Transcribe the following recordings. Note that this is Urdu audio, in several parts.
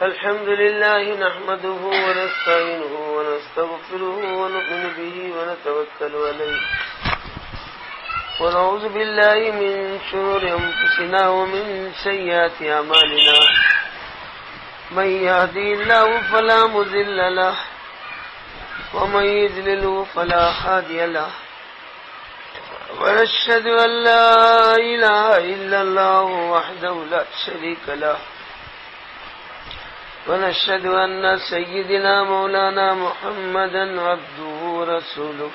الحمد لله نحمده ونستعينه ونستغفره ونؤمن به ونتوكل عليه ونعوذ بالله من شرور أنفسنا ومن سيئات أعمالنا من يهدي الله فلا مضل له ومن يضلل فلا هادي له ونشهد أن لا إله إلا الله وحده لا شريك له ونشهد أن سيدنا مولانا محمدا عبده ورسوله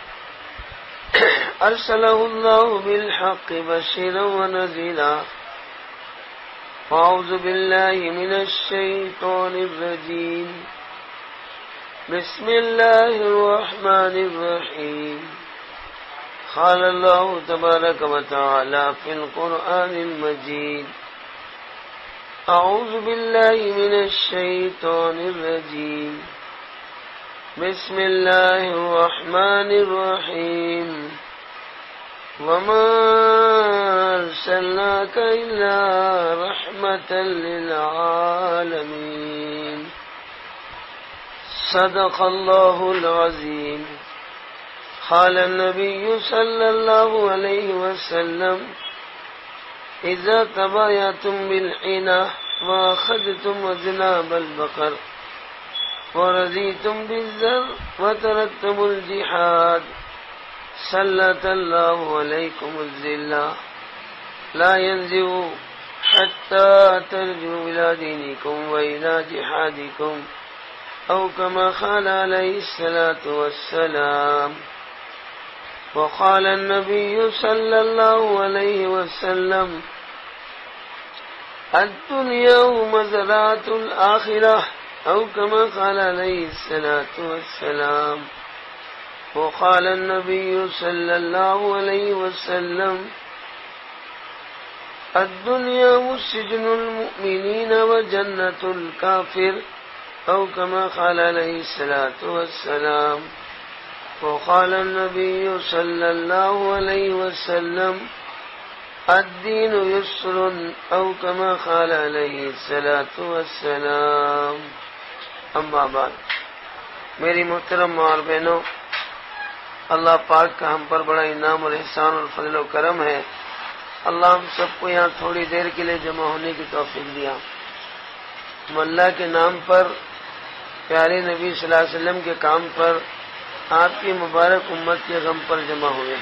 أرسله الله بالحق بشيرا ونذيرا أعوذ بالله من الشيطان الرجيم بسم الله الرحمن الرحيم قال الله تبارك وتعالى في القرآن المجيد أعوذ بالله من الشيطان الرجيم بسم الله الرحمن الرحيم وما أرسلناك إلا رحمة للعالمين صدق الله العظيم قال النبي صلى الله عليه وسلم إذا تبايعتم بالعينة وأخذتم أذناب البقر ورضيتم بالزر وتركتم الجهاد سلط الله عليكم الذلة لا ينزع حتى ترجعوا إلى دينكم وإلى جهادكم أو كما قال عليه الصلاة والسلام. وقال النبي صلى الله عليه وسلم الدنيا مزرعة الآخرة أو كما قال عليه الصلاة والسلام. وقال النبي صلى الله عليه وسلم الدنيا سجن المؤمنين وجنة الكافر أو كما قال عليه الصلاة والسلام. وقال النبي صلى الله عليه وسلم الدين يسر أو كما قال عليه الصلاة والسلام. اما بعد، میری محترم ماں اور بہنوں، اللہ پاک کا ہم پر بڑا انعام اور احسان اور فضل و کرم ہے. اللہ ہم سب کو یہاں تھوڑی دیر کے لیے جمع ہونے کی توفیق دیا. ہم اللہ کے نام پر، پیارے نبی صلی اللہ علیہ وسلم کے کام پر، آپ کی مبارک امت کے غم پر جمع ہوئے.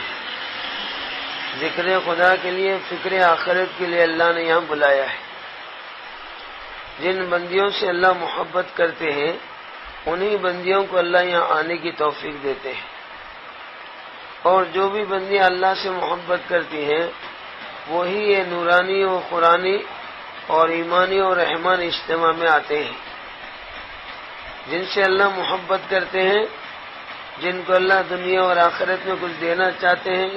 ذکر خدا کے لیے، فکر آخرت کے لیے اللہ نے یہاں بلایا ہے. جن بندیوں سے اللہ محبت کرتے ہیں انہی بندیوں کو اللہ یہاں آنے کی توفیق دیتے ہیں، اور جو بھی بندیاں اللہ سے محبت کرتی ہیں وہی یہ نورانی و قرآنی اور ایمانی اور رحمانی اجتماع میں آتے ہیں. جن سے اللہ محبت کرتے ہیں، جن کو اللہ دنیا اور آخرت میں کچھ دینا چاہتے ہیں،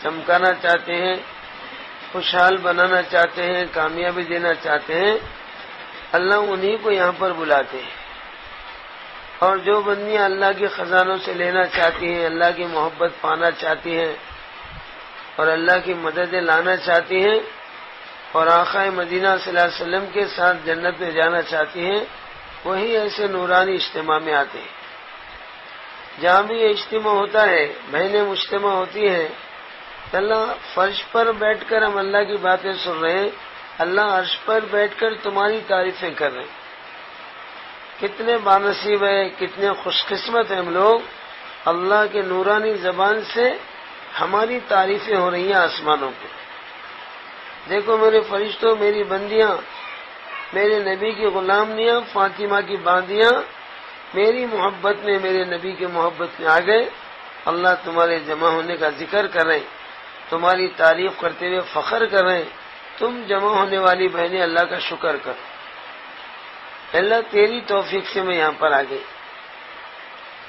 چمکانا چاہتے ہیں، خوشحال بنانا چاہتے ہیں، کامیابی دینا چاہتے ہیں، اللہ انہی کو یہاں پر بلاتے ہیں. اور جو بندیاں اللہ کے خزانوں سے لینا چاہتی ہیں، اللہ کی محبت پانا چاہتی ہیں اور اللہ کی مددیں لانا چاہتی ہیں اور آقا مدینہ صلی اللہ علیہ وسلم کے ساتھ جنت میں جانا چاہتی ہیں، وہی ایسے نورانی اجتماع میں آتے ہیں. جہاں بھی یہ اجتماع ہوتا ہے، بہنیں مجتمع ہوتی ہیں، تو اللہ فرش پر بیٹھ کر ہم اللہ کی باتیں سن رہے ہیں، اللہ عرش پر بیٹھ کر تمہاری تعریفیں کر رہے ہیں. کتنے بانصیب ہیں، کتنے خوش قسمت ہیں ہم لوگ. اللہ کے نورانی زبان سے ہماری تعریفیں ہو رہی ہیں آسمانوں پہ. دیکھو میرے فرشتوں، میری بندیاں، میرے نبی کی غلامنیاں، فاطمہ کی باندیاں میری محبت میں، میرے نبی کی محبت میں آ گئے. اللہ تمہارے جمع ہونے کا ذکر کر رہے ہیں، تمہاری تعریف کرتے ہوئے فخر کر رہے ہیں. تم جمع ہونے والی بہنیں اللہ کا شکر کرو. اللہ تیری توفیق سے میں یہاں پر آ گئی.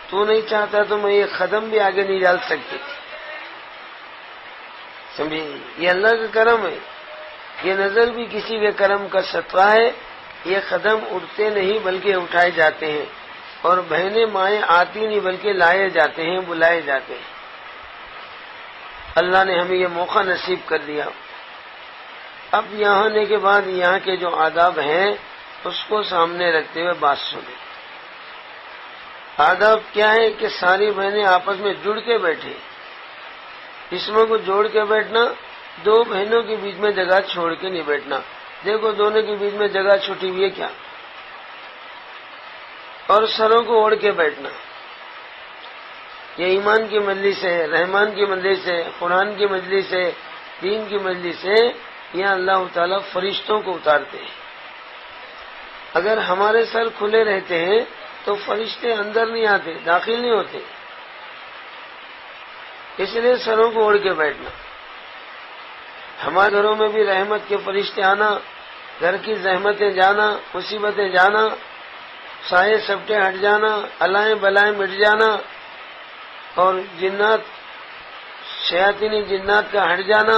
تو نہیں چاہتا تو میں یہ قدم بھی آگے نہیں ڈال سکتی. سمجھے؟ یہ اللہ کا کرم ہے. یہ نظر بھی کسی کے کرم کا صدقہ ہے. یہ قدم اٹھتے نہیں بلکہ اٹھائے جاتے ہیں، اور بہنیں مائیں آتی نہیں بلکہ لائے جاتے ہیں، بلائے جاتے ہیں. اللہ نے ہمیں یہ موقع نصیب کر دیا. اب یہاں آنے کے بعد یہاں کے جو آداب ہیں اس کو سامنے رکھتے ہوئے بات سنیں۔ آداب کیا ہے کہ ساری بہنیں آپس میں جڑ کے بیٹھے، جسموں کو جوڑ کے بیٹھنا، دو بہنوں کے بیچ میں جگہ چھوڑ کے نہیں بیٹھنا۔ دیکھو دونوں کے بیچ میں جگہ چھوٹی ہوئی ہے کیا؟ اور سروں کو اوڑھ کے بیٹھنا۔ یہ ایمان کی مجلس ہے، رحمان کی مجلس ہے، قرآن کی مجلس ہے، دین کی مجلس ہے، یہاں اللہ تعالیٰ فرشتوں کو اتارتے ہیں۔ اگر ہمارے سر کھلے رہتے ہیں تو فرشتے اندر نہیں آتے، داخل نہیں ہوتے، اس لیے سروں کو اوڑھ کے بیٹھنا۔ ہمارے گھروں میں بھی رحمت کے فرشتے آنا، گھر کی زحمتیں جانا، مصیبتیں جانا، سائے سبٹے ہٹ جانا، الائیں بلائیں مٹ جانا، اور جنات شیاطینی جنات کا ہٹ جانا،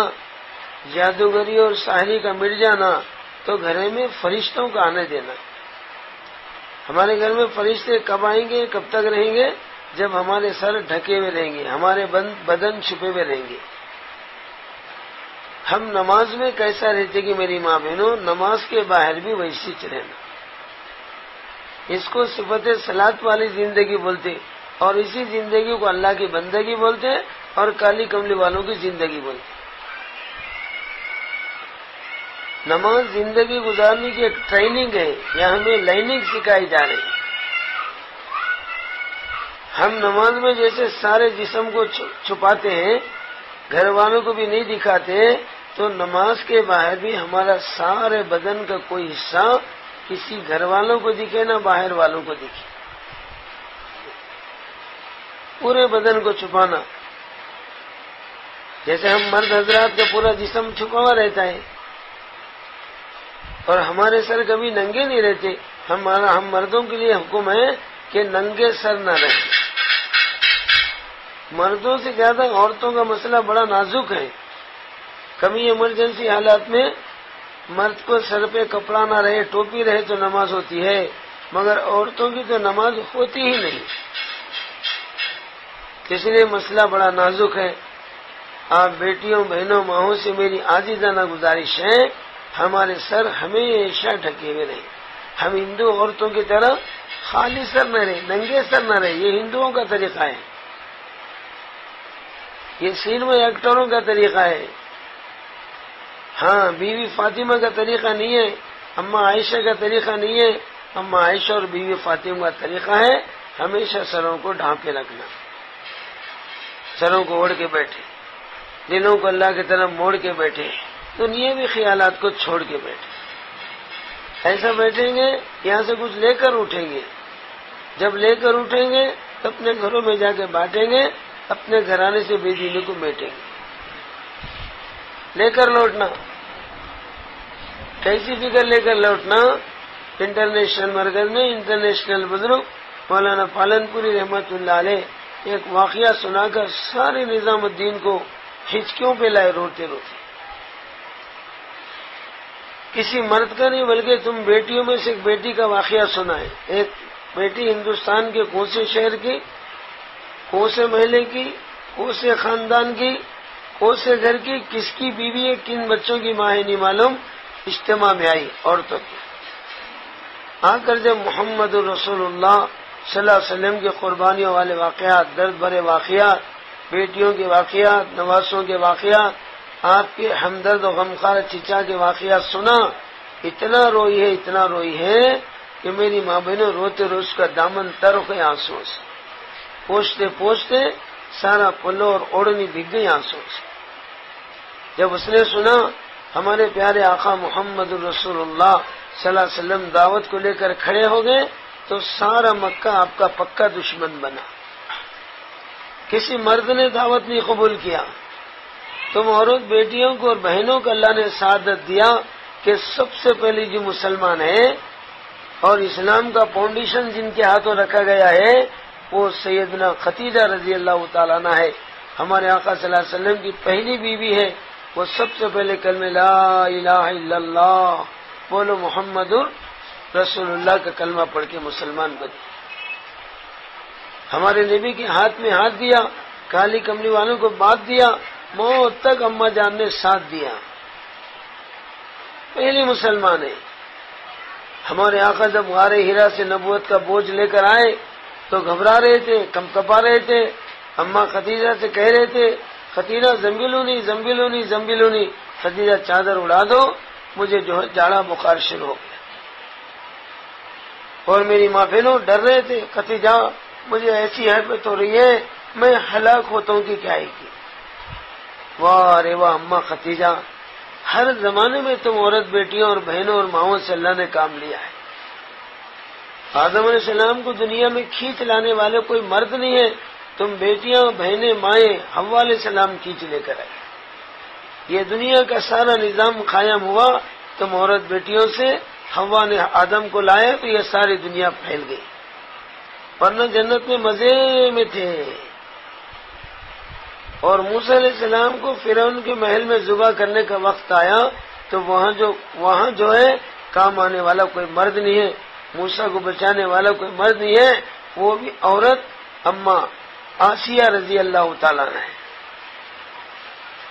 جادوگری اور ساحری کا مٹ جانا، تو گھر میں فرشتوں کا آنے دینا۔ ہمارے گھر میں فرشتے کب آئیں گے، کب تک رہیں گے؟ جب ہمارے سر ڈھکے ہوئے رہیں گے، ہمارے بدن چھپے ہوئے رہیں گے۔ ہم نماز میں کیسا رہتے کہ میری ماں بہنوں، نماز کے باہر بھی ویسی رہنا۔ اس کو صفت صلاۃ والی زندگی بولتے، اور اسی زندگی کو اللہ کی بندگی بولتے اور کالی کملی والوں کی زندگی بولتے۔ نماز زندگی گزارنے کی ایک ٹریننگ ہے، یہاں ہمیں لائننگ سکھائی جا رہی ہے۔ ہم نماز میں جیسے سارے جسم کو چھپاتے ہیں، گھر والوں کو بھی نہیں دکھاتے، تو نماز کے باہر بھی ہمارا سارے بدن کا کوئی حصہ کسی گھر والوں کو دکھے نہ باہر والوں کو دکھے، پورے بدن کو چھپانا۔ جیسے ہم مرد حضرات کا پورا جسم چھپا ہوا رہتا ہے، اور ہمارے سر کبھی ننگے نہیں رہتے۔ ہم مردوں کے لیے حکم ہے کہ ننگے سر نہ رہیں۔ مردوں سے زیادہ عورتوں کا مسئلہ بڑا نازک ہے۔ کبھی ایمرجنسی حالات میں مرد کو سر پہ کپڑا نہ رہے، ٹوپی رہے تو نماز ہوتی ہے، مگر عورتوں کی تو نماز ہوتی ہی نہیں۔ اس لیے مسئلہ بڑا نازک ہے۔ آپ بیٹیوں، بہنوں، ماؤں سے میری عاجزانہ گزارش ہے، ہمارے سر ہمیشہ ڈھکے ہوئے رہے۔ ہم ہندو عورتوں کی طرح خالی سر نہ رہے، ننگے سر نہ رہے۔ یہ ہندوؤں کا طریقہ ہے، یہ سینما ایکٹروں کا طریقہ ہے۔ ہاں، بیوی فاطمہ کا طریقہ نہیں ہے، اماں عائشہ کا طریقہ نہیں ہے۔ اماں عائشہ اور بیوی فاطمہ کا طریقہ ہے ہمیشہ سروں کو ڈھانپے رکھنا، سروں کو اوڑھ کے بیٹھے، دلوں کو اللہ کی طرف موڑ کے بیٹھے، دنیاوی خیالات کو چھوڑ کے بیٹھے۔ ایسا بیٹھیں گے یہاں سے کچھ لے کر اٹھیں گے، جب لے کر اٹھیں گے تو اپنے گھروں میں جا کے بانٹیں گے، اپنے گھرانے سے بے دینی کو بیٹھیں گے۔ لے کر لوٹنا، کیسی فکر لے کر لوٹنا؟ انٹرنیشنل مرکز میں انٹرنیشنل بزرگ مولانا پالن پوری رحمت اللہ علیہ ایک واقعہ سنا کر سارے نظام الدین کو ہچکیوں پہ لائے روتے روتے۔ کسی مرد کا نہیں بلکہ تم بیٹیوں میں سے ایک بیٹی کا واقعہ سنا ہے۔ ایک بیٹی ہندوستان کے کوسے شہر کی، کوسے محلے کی، کوسے خاندان کی، کوسے گھر کی، کس کی بیوی ہے، کن بچوں کی ماں ہے نہیں معلوم، اجتماع میں آئی عورتوں کی۔ آ کر جب محمد رسول اللہ صلی اللہ علیہ وسلم کی قربانیوں والے واقعات، درد بھرے واقعات، بیٹیوں کے واقعات، نواسوں کے واقعات، آپ کے ہمدرد و غمخوار چچا کے واقعات سنا، اتنا روئی ہے، اتنا روئی ہے کہ میری ماں بہنوں روتے روز کا دامن تر ہو گئے آنسوں سے، پوچھتے پوچھتے سارا پلو اور اوڑھنی بھیگ گئی آنسوں سے۔ جب اس نے سنا ہمارے پیارے آقا محمد رسول اللہ صلی اللہ علیہ وسلم دعوت کو لے کر کھڑے ہو گئے تو سارا مکہ آپ کا پکا دشمن بنا۔ کسی مرد نے دعوت نہیں قبول کیا۔ تم عورت بیٹیوں کو اور بہنوں کو اللہ نے سعادت دیا کہ سب سے پہلی جو مسلمان ہے اور اسلام کا فاؤنڈیشن جن کے ہاتھوں رکھا گیا ہے وہ سیدنا خدیجہ رضی اللہ تعالیٰ عنہ ہے، ہمارے آقا صلی اللہ علیہ وسلم کی پہلی بیوی ہے۔ وہ سب سے پہلے کلمہ لا الہ الا اللہ بولو محمد رسول اللہ کا کلمہ پڑھ کے مسلمان بنی۔ ہمارے نبی کے ہاتھ میں ہاتھ دیا، کالی کملی والوں کو بات دیا، موت تک اماں جان نے ساتھ دیا، پہلی مسلمان ہے۔ ہمارے آقا جب غار ہرا سے نبوت کا بوجھ لے کر آئے تو گھبرا رہے تھے، کپا رہے تھے. اماں خدیجہ سے کہہ رہے تھے خدیجہ زمبلونی زمبلونی زمبلونی، خدیجہ چادر اڑا دو، مجھے جو ہے جاڑا بخار شروع ہو گیا. اور میری ماں بہنوں ڈر رہے تھے، خدیجہ مجھے ایسی حرکت ہو رہی ہے میں ہلاک ہوتا ہوں کہ کیا ہے کی. واہ رے واہ اماں خدیجہ، ہر زمانے میں تم عورت بیٹیوں اور بہنوں اور ماؤں سے اللہ نے کام لیا ہے. آدم علیہ السلام کو دنیا میں کھینچ لانے والے کوئی مرد نہیں ہے، تم بیٹیاں بہنیں مائیں حوا علیہ السلام کھینچ لے کر آئے. یہ دنیا کا سارا نظام قائم ہوا تم عورت بیٹیوں سے، حوا نے آدم کو لایا تو یہ ساری دنیا پھیل گئی، ورنہ جنت میں مزے میں تھے. اور موسیٰ علیہ السلام کو فرعون کے محل میں ذبح کرنے کا وقت آیا تو وہاں جو ہے کام آنے والا کوئی مرد نہیں ہے، موسیٰ کو بچانے والا کوئی مرد نہیں ہے، وہ بھی عورت اماں آسیہ رضی اللہ تعالیٰ عنہ ہے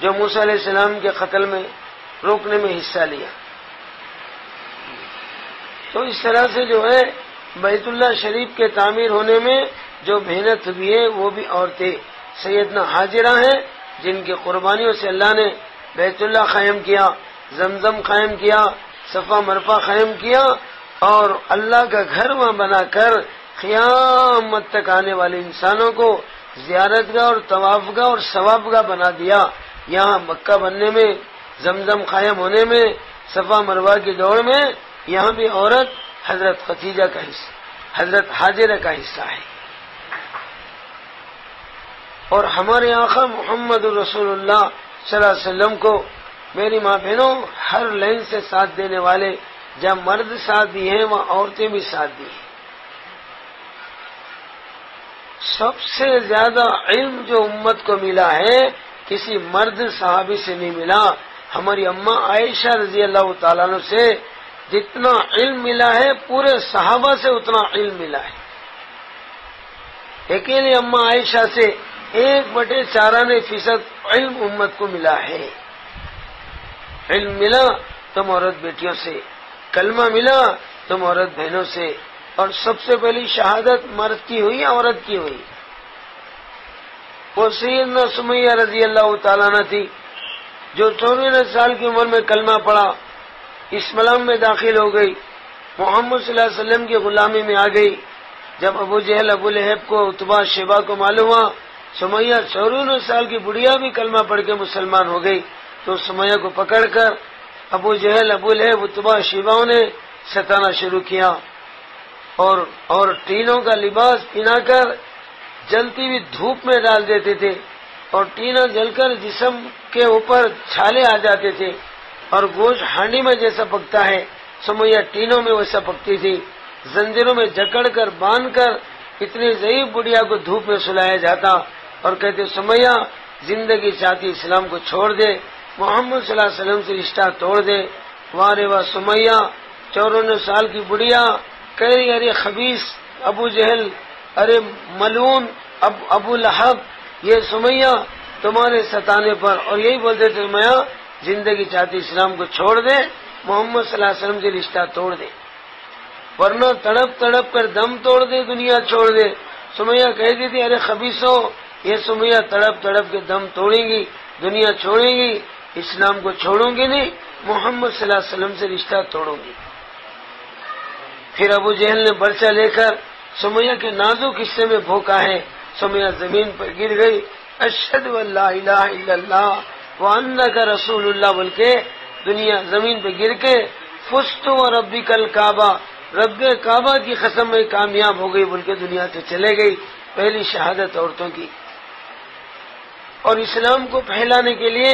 جو موسیٰ علیہ السلام کے قتل میں روکنے میں حصہ لیا. تو اس طرح سے جو ہے بیت اللہ شریف کے تعمیر ہونے میں جو محنت ہوئی ہے وہ بھی عورتیں سیدنا حاجرہ ہیں جن کی قربانیوں سے اللہ نے بیت اللہ قائم کیا، زمزم قائم کیا، صفا مرفا قائم کیا اور اللہ کا گھر وہاں بنا کر قیامت تک آنے والے انسانوں کو زیارت گاہ اور طواف گاہ اور ثواب گاہ بنا دیا. یہاں مکہ بننے میں، زمزم قائم ہونے میں، صفا مروا کی دوڑ میں یہاں بھی عورت حضرت خدیجہ کا حصہ، حضرت حاجرہ کا حصہ ہے. اور ہمارے آقا محمد رسول اللہ صلی اللہ علیہ وسلم کو میری ماں بہنوں ہر لائن سے ساتھ دینے والے، جب مرد ساتھ دی ہیں وہاں عورتیں بھی ساتھ دی ہیں. سب سے زیادہ علم جو امت کو ملا ہے کسی مرد صحابی سے نہیں ملا. ہماری اماں عائشہ رضی اللہ تعالیٰ عنہ سے جتنا علم ملا ہے پورے صحابہ سے اتنا علم ملا ہے. اکیلے اماں عائشہ سے 1/94% علم امت کو ملا ہے. علم ملا تم عورت بیٹیوں سے، کلمہ ملا تم عورت بہنوں سے، اور سب سے پہلی شہادت مرد کی ہوئی عورت کی ہوئی. وہ سیدنا سمیہ رضی اللہ تعالیٰ عنہ تھی جو 94 سال کی عمر میں کلمہ پڑھا، اسلام میں داخل ہو گئی، محمد صلی اللہ علیہ وسلم کی غلامی میں آ گئی. جب ابو جہل ابو لہب کو عتبہ شیبہ کو معلوم ہوا سمیہ 94 سال کی بڑھیا بھی کلمہ پڑھ کے مسلمان ہو گئی، تو سمیہ کو پکڑ کر ابو جہل ابو لہب عتبہ شیبہ نے ستانا شروع کیا اور ٹینوں کا لباس پہنا کر جلتی ہوئی دھوپ میں ڈال دیتے تھے اور ٹینا جل کر جسم کے اوپر چھالے آ جاتے تھے اور گوشت ہانڈی میں جیسا پکتا ہے سمیہ ٹینوں میں ویسا پکتی تھی. زنجیروں میں جکڑ کر باندھ کر اتنی ضعیف بڑھیا کو دھوپ میں سلایا جاتا اور کہتے سمیہ زندگی چاہتی اسلام کو چھوڑ دے، محمد صلی اللہ علیہ وسلم سے رشتہ توڑ دے. وارے واہ سمیہ 94 سال کی بڑھیا کہہ رہی ارے خبیث ابو جہل، ارے ملعون ابو لہب، یہ سمیہ تمہارے ستانے پر، اور یہی بولتے تھے سمیہ زندگی چاہتی اسلام کو چھوڑ دے، محمد صلی اللہ علیہ وسلم سے رشتہ توڑ دے، ورنہ تڑپ تڑپ کر دم توڑ دے دنیا چھوڑ دے. سمیہ کہتی تھی ارے خبیثوں، یہ سمیہ تڑپ تڑپ کے دم توڑیں گی، دنیا چھوڑیں گی، اسلام کو چھوڑوں گی نہیں، محمد صلی اللہ علیہ وسلم سے رشتہ توڑوں گی. پھر ابو جہل نے برچہ لے کر سمیہ کے نازک حصے میں بھونکا ہے، سمیہ زمین پر گر گئی. اشہد ان لا الہ الا اللہ وانک رسول اللہ بول کے دنیا زمین پہ گر کے فزت وربک الکعبہ، رب کعبہ کی قسم میں کامیاب ہو گئی بول کے دنیا سے چلے گئی. پہلی شہادت عورتوں کی. اور اسلام کو پھیلانے کے لیے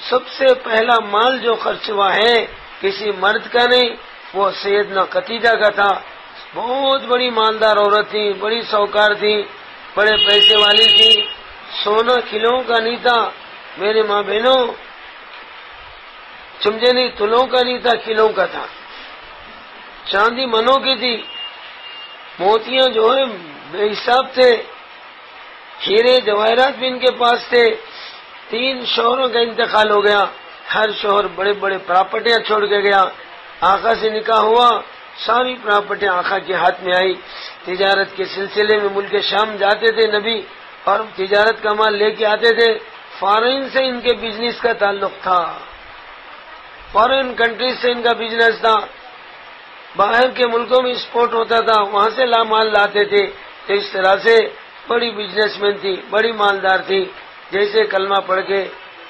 سب سے پہلا مال جو خرچ ہوا ہے کسی مرد کا نہیں، وہ سیدنا خدیجہ کا تھا. بہت بڑی مالدار عورت تھی، بڑی سوکار تھی، بڑے پیسے والی تھی. سونا کلوں کا نہیں تھا میرے ماں بہنوں، سمجھے نہیں، تلوں کا نہیں تھا، کلوں کا تھا. چاندی منوں کی تھی، موتیاں جو ہے بے حساب تھے، ہیرے جواہرات بھی ان کے پاس تھے. 3 شوہروں کا انتقال ہو گیا، ہر شوہر بڑے بڑے پراپرٹیاں چھوڑ کے گیا. آقا سے نکاح ہوا ساری پراپرٹی آقا کے ہاتھ میں آئی. تجارت کے سلسلے میں ملک شام جاتے تھے نبی اور تجارت کا مال لے کے آتے تھے. فارن سے ان کے بزنس کا تعلق تھا، فارن کنٹریز سے ان کا بزنس تھا. باہر کے ملکوں میں ایکسپورٹ ہوتا تھا، وہاں سے مال لاتے تھے. تو اس طرح سے بڑی بزنس مین تھی، بڑی مالدار تھی. جیسے کلمہ پڑھ کے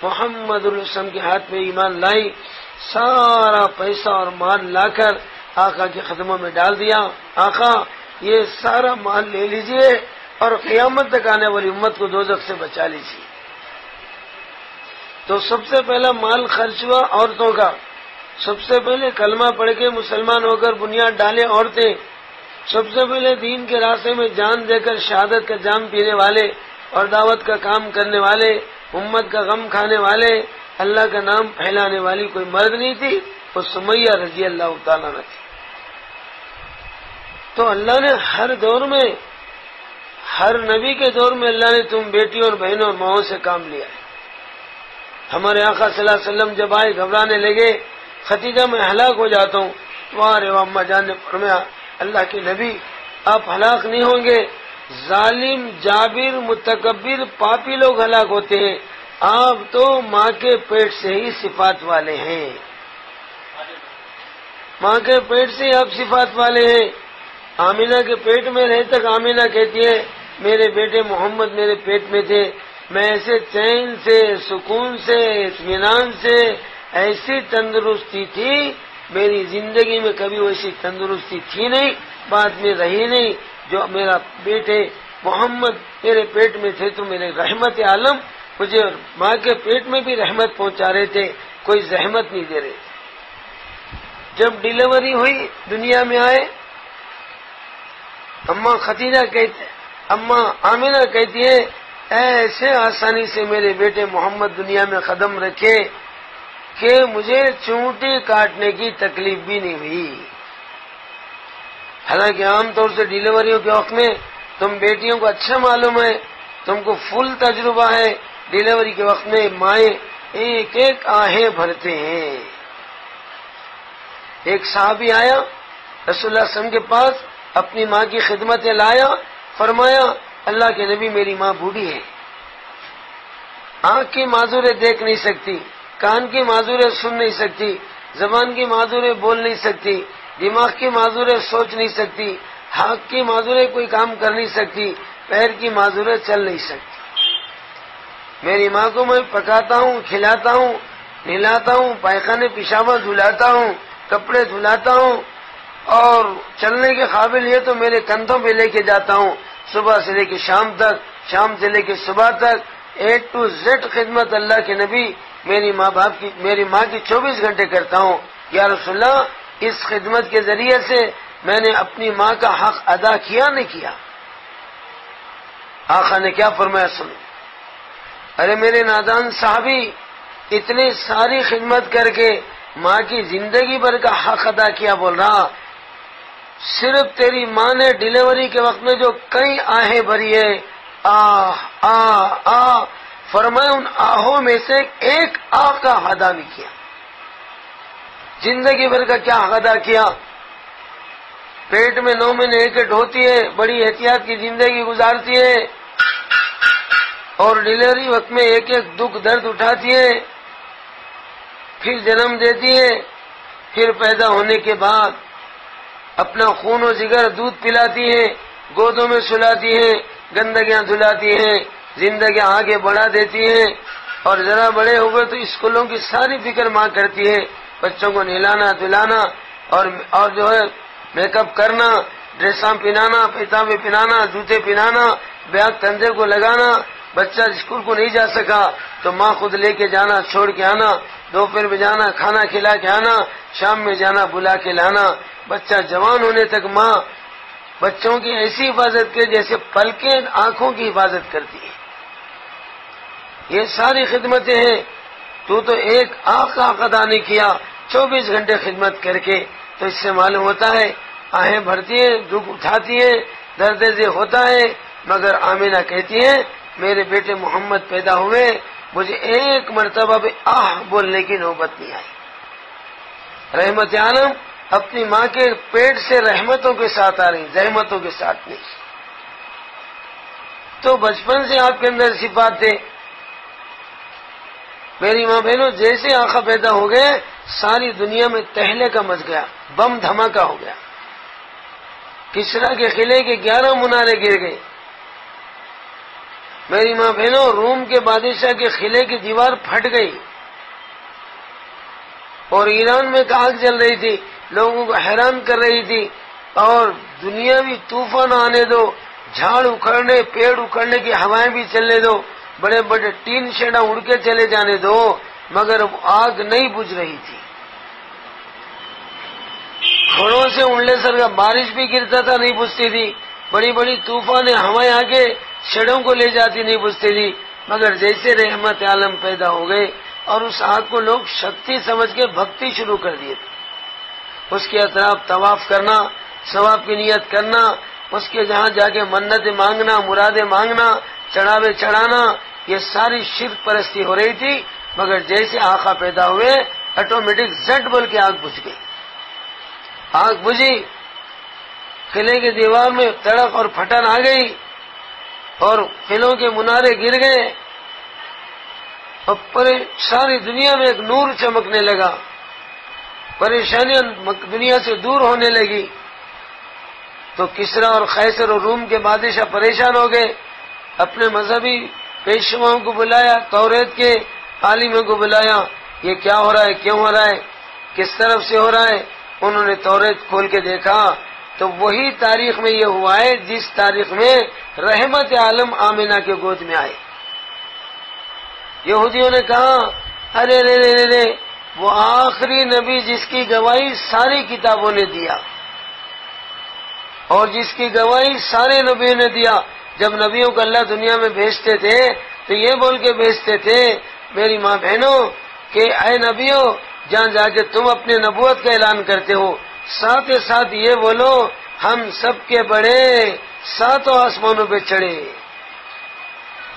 محمد الرسول کے ہاتھ میں ایمان لائی، سارا پیسہ اور مال لا کر آقا کے قدموں میں ڈال دیا. آقا یہ سارا مال لے لیجئے اور قیامت تک آنے والی امت کو دوزخ سے بچا لیجیے. تو سب سے پہلا مال خرچ ہوا عورتوں کا. سب سے پہلے کلمہ پڑھ کے مسلمان ہو کر بنیاد ڈالے عورتیں. سب سے پہلے دین کے راستے میں جان دے کر شہادت کا جام پینے والے اور دعوت کا کام کرنے والے، امت کا غم کھانے والے، اللہ کا نام پھیلانے والی کوئی مرد نہیں تھی، وہ سمیہ رضی اللہ تعالیٰ عنہ تھی. تو اللہ نے ہر دور میں، ہر نبی کے دور میں اللہ نے تم بیٹیوں اور بہنوں اور ماؤں سے کام لیا ہے. ہمارے آقا صلی اللہ علیہ وسلم جب آئے گھبرانے لگے، ختیجہ میں ہلاک ہو جاتا ہوں. تمہارے اماں جان نے فرمایا اللہ کے نبی آپ ہلاک نہیں ہوں گے، ظالم جابر متکبر پاپی لوگ ہلاک ہوتے ہیں، آپ تو ماں کے پیٹ سے ہی صفات والے ہیں، ماں کے پیٹ سے ہی آپ صفات والے ہیں. آمینہ کے پیٹ میں رہے تک آمینہ کہتی ہے میرے بیٹے محمد میرے پیٹ میں تھے، میں ایسے چین سے، سکون سے، اطمینان سے، ایسی تندرستی تھی، میری زندگی میں کبھی ویسی تندرستی تھی نہیں، بعد میں رہی نہیں. جو میرا بیٹے محمد میرے پیٹ میں تھے تو میرے رحمت عالم مجھے ماں کے پیٹ میں بھی رحمت پہنچا رہے تھے، کوئی زحمت نہیں دے رہے. جب ڈیلیوری ہوئی دنیا میں آئے، اماں ختیجہ کہتے، اماں آمینہ کہتی ہے ایسے آسانی سے میرے بیٹے محمد دنیا میں قدم رکھے کہ مجھے چونٹی کاٹنے کی تکلیف بھی نہیں ہوئی. حالانکہ عام طور سے ڈیلیوریوں کے وقت میں تم بیٹیوں کو اچھا معلوم ہے، تم کو فل تجربہ ہے، ڈیلیوری کے وقت میں مائیں ایک ایک آہیں بھرتے ہیں. ایک صحابی آیا رسول اللہ صلی اللہ علیہ وسلم کے پاس، اپنی ماں کی خدمت لایا، فرمایا اللہ کے نبی میری ماں بوڑھی ہے، آنکھ کی معذوریں دیکھ نہیں سکتی، کان کی معذوریں سن نہیں سکتی، زبان کی معذوریں بول نہیں سکتی، دماغ کی معذوریں سوچ نہیں سکتی، ہاتھ کی معذوریں کوئی کام کر نہیں سکتی، پیر کی معذوریں چل نہیں سکتی. میری ماں کو میں پکاتا ہوں، کھلاتا ہوں، نہلاتا ہوں، پائخانے پیشابہ دھلاتا ہوں، کپڑے دھلاتا ہوں، اور چلنے کے قابل یہ تو میرے کندھوں پہ لے کے جاتا ہوں، صبح سے لے کے شام تک، شام سے لے کے صبح تک، A to Z خدمت اللہ کے نبی میری ماں کی 24 گھنٹے کرتا ہوں. یا رسول اللہ اس خدمت کے ذریعے سے میں نے اپنی ماں کا حق ادا کیا نہیں کیا؟ آقا نے کیا فرمایا سنو. ارے میرے نادان صحابی، اتنی ساری خدمت کر کے ماں کی زندگی بھر کا حق ادا کیا بول رہا، صرف تیری ماں نے ڈیلیوری کے وقت میں جو کئی آہیں بھری ہے، آہ آہ آہ، فرمایا ان آہوں میں سے ایک آہ کا ادا نہیں کیا. زندگی بھر کا کیا حق ادا کیا؟ پیٹ میں 9 مہینے ایک ہوتی ہے، بڑی احتیاط کی زندگی گزارتی ہے، اور ڈیلیوری وقت میں ایک ایک دکھ درد اٹھاتی ہے، پھر جنم دیتی ہے، پھر پیدا ہونے کے بعد اپنا خون و جگر دودھ پلاتی ہے، گودوں میں سلاتی ہے، گندگیاں دھلاتی ہیں، زندگیاں آگے بڑھا دیتی ہیں. اور ذرا بڑے ہو گئے تو اسکولوں کی ساری فکر ماں کرتی ہے، بچوں کو نہلانا دلانا اور جو ہے میک اپ کرنا، ڈریساں پہنانا، پیتابیں پہنانا، جوتے پہنانا، بیگ کندھے کو لگانا. بچہ اسکول کو نہیں جا سکا تو ماں خود لے کے جانا، چھوڑ کے آنا، دوپہر میں جانا، کھانا کھلا کے آنا، شام میں جانا، بلا کے لانا. بچہ جوان ہونے تک ماں بچوں کی ایسی حفاظت کے جیسے پلکیں آنکھوں کی حفاظت کرتی ہے. یہ ساری خدمتیں ہیں، تو ایک آنکھ کا حق ادا نہیں کیا 24 گھنٹے خدمت کر کے. تو اس سے معلوم ہوتا ہے آہیں بھرتی ہیں، دکھ اٹھاتی ہیں، درد ذہ ہوتا ہے، مگر آمینہ کہتی ہیں میرے بیٹے محمد پیدا ہوئے، مجھے ایک مرتبہ بھی آہ بولنے کی نوبت نہیں آئی. رحمت عالم اپنی ماں کے پیٹ سے رحمتوں کے ساتھ آ رہی، زحمتوں کے ساتھ نہیں۔ تو بچپن سے آپ کے اندر صفات تھے۔ میری ماں بہنوں، جیسے آقا پیدا ہو گئے ساری دنیا میں تہلکہ مچ گیا، بم دھماکہ ہو گیا۔ کسریٰ کے قلعے کے 11 منارے گر گئے۔ میری ماں بہنوں، روم کے بادشاہ کے قلعے کی دیوار پھٹ گئی، اور ایران میں آگ جل رہی تھی، لوگوں کو حیران کر رہی تھی، اور دنیاوی طوفان آنے دو، جھاڑ اکھڑنے، پیڑ اکھڑنے کی ہوائیں بھی چلنے دو، بڑے بڑے ٹین شیڈاں اڑ کے چلے جانے دو، مگر آگ نہیں بجھ رہی تھی۔ گھوڑوں سے اڑنے سر کا بارش بھی گرتا تھا، نہیں بجھتی تھی، بڑی بڑی طوفان ہوائیں آ کے شیڈوں کو لے جاتی، نہیں بجھتی تھی، مگر جیسے رحمت عالم پیدا ہو گئے اور اس آگ کو لوگ شکتی سمجھ کے بھکتی شروع کر دیے تھے۔ اس کے اطراف طواف کرنا، ثواب کی نیت کرنا، اس کے جہاں جا کے منتیں مانگنا، مرادیں مانگنا، چڑھاوے چڑھانا، یہ ساری شرک پرستی ہو رہی تھی۔ مگر جیسے آقا پیدا ہوئے آٹومیٹک زٹ بول کے آگ بجھ گئی۔ آگ بجھی، قلعے کی دیوار میں تڑک اور پھٹن آ گئی، اور قلعوں کے منارے گر گئے، اور ساری دنیا میں ایک نور چمکنے لگا، پریشانیاں دنیا سے دور ہونے لگی۔ تو کسریٰ اور قیصر اور روم کے بادشاہ پریشان ہو گئے، اپنے مذہبی پیشواؤں کو بلایا، توریت کے عالموں کو بلایا، یہ کیا ہو رہا ہے، کیوں ہو رہا ہے، کس طرف سے ہو رہا ہے۔ انہوں نے توریت کھول کے دیکھا تو وہی تاریخ میں یہ ہوا ہے جس تاریخ میں رحمت عالم آمینہ کے گود میں آئے۔ یہودیوں نے کہا، ارے رے رے رے رے، وہ آخری نبی جس کی گواہی ساری کتابوں نے دیا، اور جس کی گواہی سارے نبیوں نے دیا۔ جب نبیوں کو اللہ دنیا میں بھیجتے تھے تو یہ بول کے بھیجتے تھے، میری ماں بہنوں، کہ اے نبیوں، جہاں جا کے تم اپنے نبوت کا اعلان کرتے ہو، ساتھ ہی ساتھ یہ بولو، ہم سب کے بڑے 7 آسمانوں پہ چڑھے۔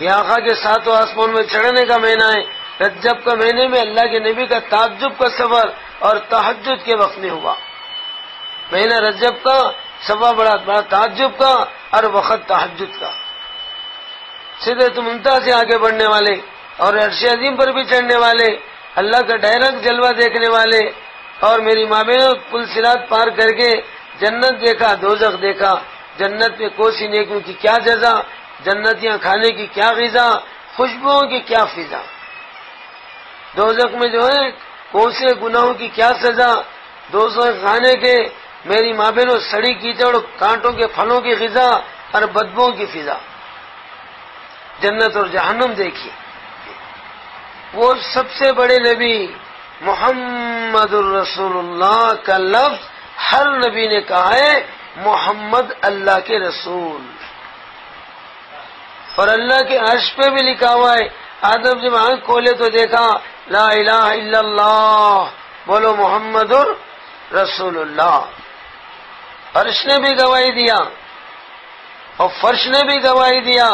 یہ آقا کے 7 آسمان میں چڑھنے کا مہینہ ہے۔ رجب کا مہینے میں اللہ کے نبی کا تعجب کا سفر اور تہجد کے وقت میں ہوا۔ مہینہ رجب کا سفر بڑا تعجب کا اور وقت تہجد کا، سدرۃ المنتہا سے آگے بڑھنے والے اور عرش عظیم پر بھی چڑھنے والے، اللہ کا ڈائریکٹ جلوہ دیکھنے والے۔ اور میری ماں بہنوں، پل صراط پار کر کے جنت دیکھا، دوزخ دیکھا، جنت میں کوسی نیکیوں کی کیا جزا، جنتیاں کھانے کی کیا غذا، خوشبوؤں کی کیا فضا، دوزخ میں جو ہے کوسے گناہوں کی کیا سزا، دوزخ کھانے کے میری ماں بہنوں سڑی کیچڑ، کانٹوں کے پھلوں کی غذا اور بدبوؤں کی فضا۔ جنت اور جہنم دیکھیے۔ وہ سب سے بڑے نبی محمد الرسول اللہ کا لفظ ہر نبی نے کہا ہے، محمد اللہ کے رسول، اور اللہ کے عرش پہ بھی لکھا ہوا ہے۔ آدم جب آنکھ کھولے تو دیکھا لا الہ الا اللہ، بولو محمد رسول اللہ۔ عرش نے بھی گواہی دیا اور فرش نے بھی گواہی دیا،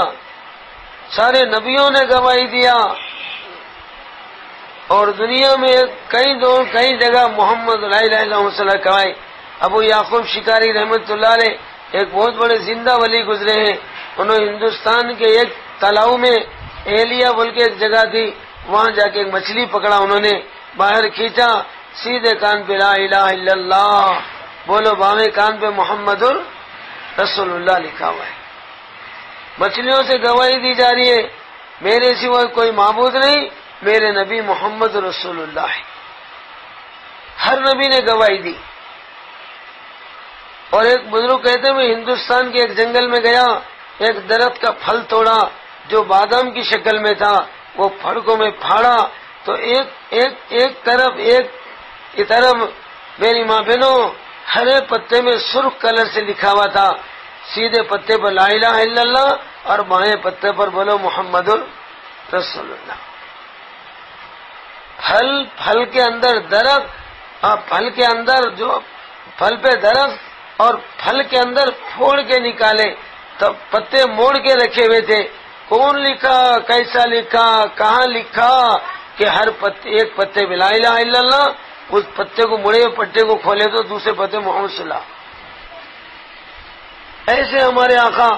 سارے نبیوں نے گواہی دیا، اور دنیا میں کئی جگہ محمد لا الہ الا اللہ صلی اللہ علیہ وسلم۔ ابو یعقوب شکاری رحمت اللہ علیہ ایک بہت بڑے زندہ ولی گزرے ہیں، انہوں ہندوستان کے ایک تالاب میں ایلیا بول کے ایک جگہ تھی، وہاں جا کے ایک مچھلی پکڑا، انہوں نے باہر کھینچا، سیدھے کان پہ لا الہ الا اللہ، بولو بامے کان پہ محمد رسول اللہ لکھا ہوا ہے۔ مچھلیوں سے گواہی دی جا رہی ہے، میرے سوا کوئی معبود نہیں، میرے نبی محمد رسول اللہ ہے۔ ہر نبی نے گواہی دی۔ اور ایک بزرگ کہتے ہیں، میں ہندوستان کے ایک جنگل میں گیا، ایک درخت کا پھل توڑا جو بادام کی شکل میں تھا، وہ پھل کو میں پھاڑا تو ایک طرف میری ماں بہنوں ہرے پتے میں سرخ کلر سے لکھا ہوا تھا، سیدھے پتے پر لا الہ الا اللہ اور بائیں پتے پر بولو محمد رسول اللہ۔ پھل کے اندر درخت، اور پھل کے اندر جو پھل پہ درخت اور پھل کے اندر پھوڑ کے نکالے تو پتے موڑ کے رکھے ہوئے تھے۔ کون لکھا، کیسا لکھا، کہاں لکھا کہ ہر ایک پتے میں لا الہ الا اللہ، اس پتے کو مڑے پٹے کو کھولے تو دوسرے پتے محمد صلی اللہ. ایسے ہمارے آقا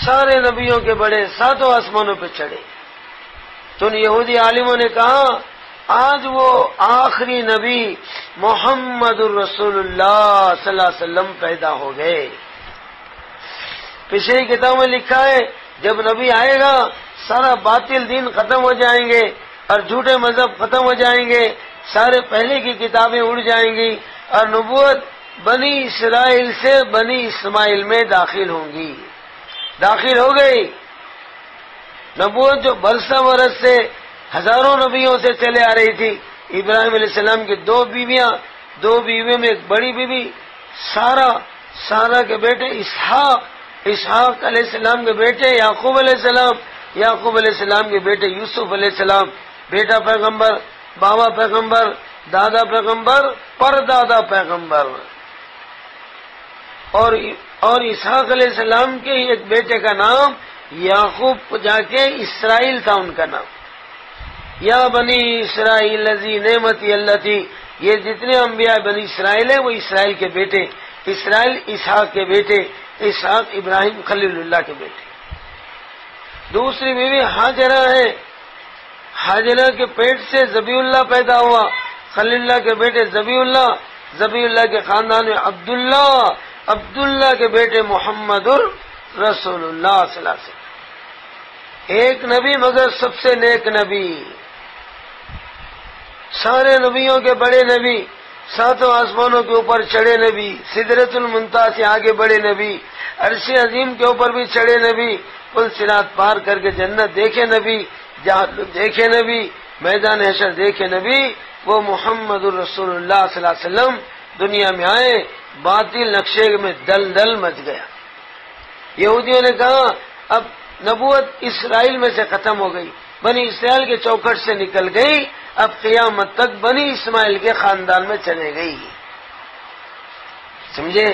سارے نبیوں کے بڑے، ساتوں آسمانوں پہ چڑھے. تو ان یہودی عالموں نے کہا آج وہ آخری نبی محمد الرسول اللہ صلی اللہ علیہ وسلم پیدا ہو گئے. پچھلی کتاب میں لکھا ہے جب نبی آئے گا سارا باطل دین ختم ہو جائیں گے اور جھوٹے مذہب ختم ہو جائیں گے، سارے پہلے کی کتابیں اڑ جائیں گی اور نبوت بنی اسرائیل سے بنی اسماعیل میں داخل ہوں گی. داخل ہو گئی نبوت جو برسہ برس سے ہزاروں نبیوں سے چلے آ رہی تھی. ابراہیم علیہ السلام کی دو بیویوں میں ایک بڑی بیوی سارا کے بیٹے اسحاق علیہ السلام کے بیٹے یعقوب علیہ السلام، یعقوب علیہ السلام کے بیٹے یوسف علیہ السلام، بیٹا پیغمبر، بابا پیغمبر، دادا پیغمبر، پردادا پیغمبر. اور اسحاق علیہ السلام کے ایک بیٹے کا نام یعقوب جا کے اسرائیل تھا ان کا نام. یا بنی اسرائیل الذی نعمتی اللتی، یہ جتنے انبیاء بنی اسرائیل ہیں وہ اسرائیل کے بیٹے، اسرائیل اسحاق کے بیٹے، اسحاق ابراہیم خلیل اللہ کے بیٹے. دوسری بیوی ہاجرہ ہے، ہاجرہ کے پیٹ سے ذبیح اللہ پیدا ہوا، خلیل اللہ کے بیٹے ذبیح اللہ کے خاندان میں عبداللہ کے بیٹے محمد رسول اللہ صلی اللہ علیہ وسلم. ایک نبی مگر سب سے نیک نبی، سارے نبیوں کے بڑے نبی، ساتوں آسمانوں کے اوپر چڑھے نبی، سدرۃ المنتہا سے آگے بڑے نبی، عرش عظیم کے اوپر بھی چڑھے نبی، پل صراط پار کر کے جنت دیکھے نبی، جہنم دیکھے نبی، میدان حشر دیکھے نبی، وہ محمد الرسول اللہ صلی اللہ علیہ وسلم دنیا میں آئے. باطل نقشے میں دل مچ گیا. یہودیوں نے کہا اب نبوت اسرائیل میں سے ختم ہو گئی، بنی اسرائیل کے چوکھٹ سے نکل گئی، اب قیامت تک بنی اسماعیل کے خاندان میں چلے گئی. سمجھے؟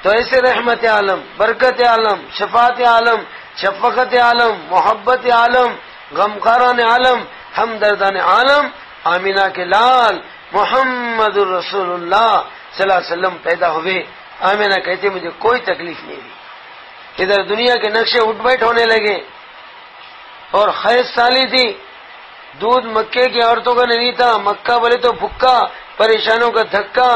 تو ایسے رحمت عالم، برکت عالم، شفاعت عالم، شفقت عالم، محبت عالم، غمخاران عالم، ہمدردان عالم، آمینہ کے لال محمد الرسول اللہ صلی اللہ علیہ وسلم پیدا ہوئے. آمینہ کہتے مجھے کوئی تکلیف نہیں ہوئی. ادھر دنیا کے نقشے اٹھ بیٹھ ہونے لگے اور خیز سالی تھی، دودھ مکے کی عورتوں کا نہیں تھا، مکہ بولے تو بھکا، پریشانوں کا دھکا،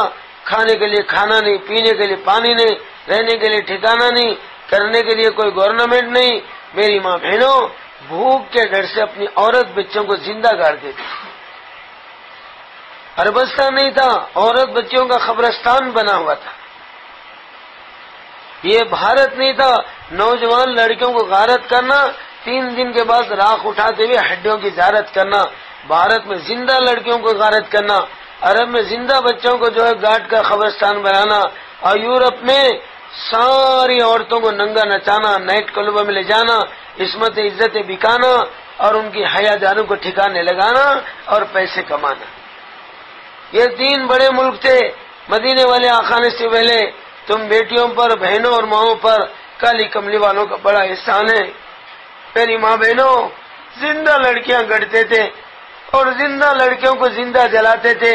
کھانے کے لیے کھانا نہیں، پینے کے لیے پانی نہیں، رہنے کے لیے ٹھکانا نہیں، کرنے کے لیے کوئی گورنمنٹ نہیں. میری ماں بہنوں بھوک کے ڈر سے اپنی عورت بچوں کو زندہ گاڑ دیتی. عربستان نہیں تھا، عورت بچوں کا قبرستان بنا ہوا تھا. یہ بھارت نہیں تھا، نوجوان لڑکیوں کو غارت کرنا، 3 دن کے بعد راکھ اٹھاتے ہوئے ہڈیوں کی زیارت کرنا. بھارت میں زندہ لڑکیوں کو غارت کرنا، عرب میں زندہ بچوں کو جو ہے گاٹ کا قبرستان بنانا، اور یورپ میں ساری عورتوں کو ننگا نچانا، نائٹ کلبوں میں لے جانا، عصمت عزت بکانا اور ان کی حیا داروں کو ٹھکانے لگانا اور پیسے کمانا. یہ 3 بڑے ملک تھے. مدینے والے آقا نے سے پہلے تم بیٹیوں پر، بہنوں اور ماؤں پر کالی کملی والوں کا بڑا احسان ہے. میری ماں بہنوں زندہ لڑکیاں گڑتے تھے اور زندہ لڑکیوں کو زندہ جلاتے تھے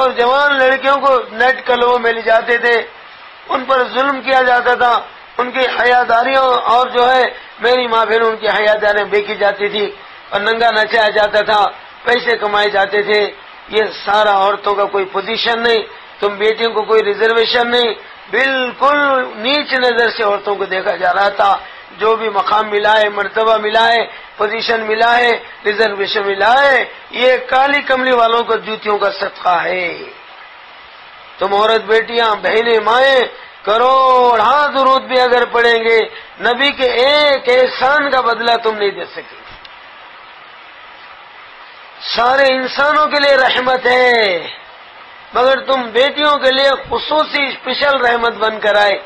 اور جوان لڑکیوں کو نیٹ کلبوں میں لے جاتے تھے. ان پر ظلم کیا جاتا تھا، ان کی حیاداریوں اور جو ہے میری ماں بہنوں ان کی حیاداریاں بیکی جاتی تھی اور ننگا نچایا جاتا تھا، پیسے کمائے جاتے تھے. یہ سارا عورتوں کا کوئی پوزیشن نہیں، تم بیٹیوں کو کوئی ریزرویشن نہیں، بالکل نیچ نظر سے عورتوں کو دیکھا جا رہا تھا. جو بھی مقام ملا ہے، مرتبہ ملا ہے، پوزیشن ملا ہے، ریزرویشن ملا ہے، یہ کالی کملی والوں کو جوتیوں کا صدقہ ہے. تم عورت بیٹیاں، بہنیں، مائیں کروڑ درود بھی اگر پڑھیں گے نبی کے ایک احسان کا بدلہ تم نہیں دے سکے. سارے انسانوں کے لیے رحمت ہے مگر تم بیٹیوں کے لیے خصوصی اسپیشل رحمت بن کر آئے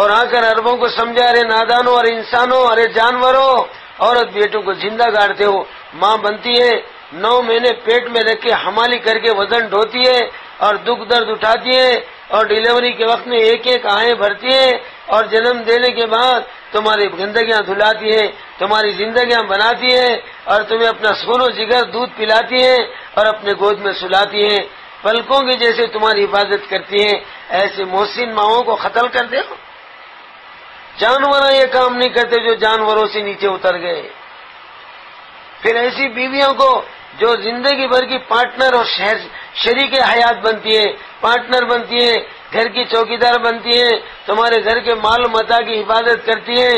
اور آ کر عربوں کو سمجھا رہے نادانوں اور انسانوں، ارے جانوروں، عورت بیٹوں کو زندہ گاڑتے ہو. ماں بنتی ہے، 9 مہینے پیٹ میں رکھ کے حمالی کر کے وزن ڈھوتی ہے اور دکھ درد اٹھاتی ہے اور ڈیلیوری کے وقت میں ایک آہیں بھرتی ہے اور جنم دینے کے بعد تمہاری گندگیاں دھلاتی ہے، تمہاری زندگیاں بناتی ہے، اور تمہیں اپنا خون و جگر دودھ پلاتی ہے اور اپنے گود میں سلاتی ہے، پلکوں کی جیسے تمہاری حفاظت کرتی ہے، ایسے محسن ماؤں کو قتل کر دے ہو۔ جانور یہ کام نہیں کرتے جو جانوروں سے نیچے اتر گئے۔ پھر ایسی بیویوں کو جو زندگی بھر کی پارٹنر اور شریک حیات بنتی ہے، پارٹنر بنتی ہے، گھر کی چوکیدار بنتی ہے، تمہارے گھر کے مال و متاع کی حفاظت کرتی ہے،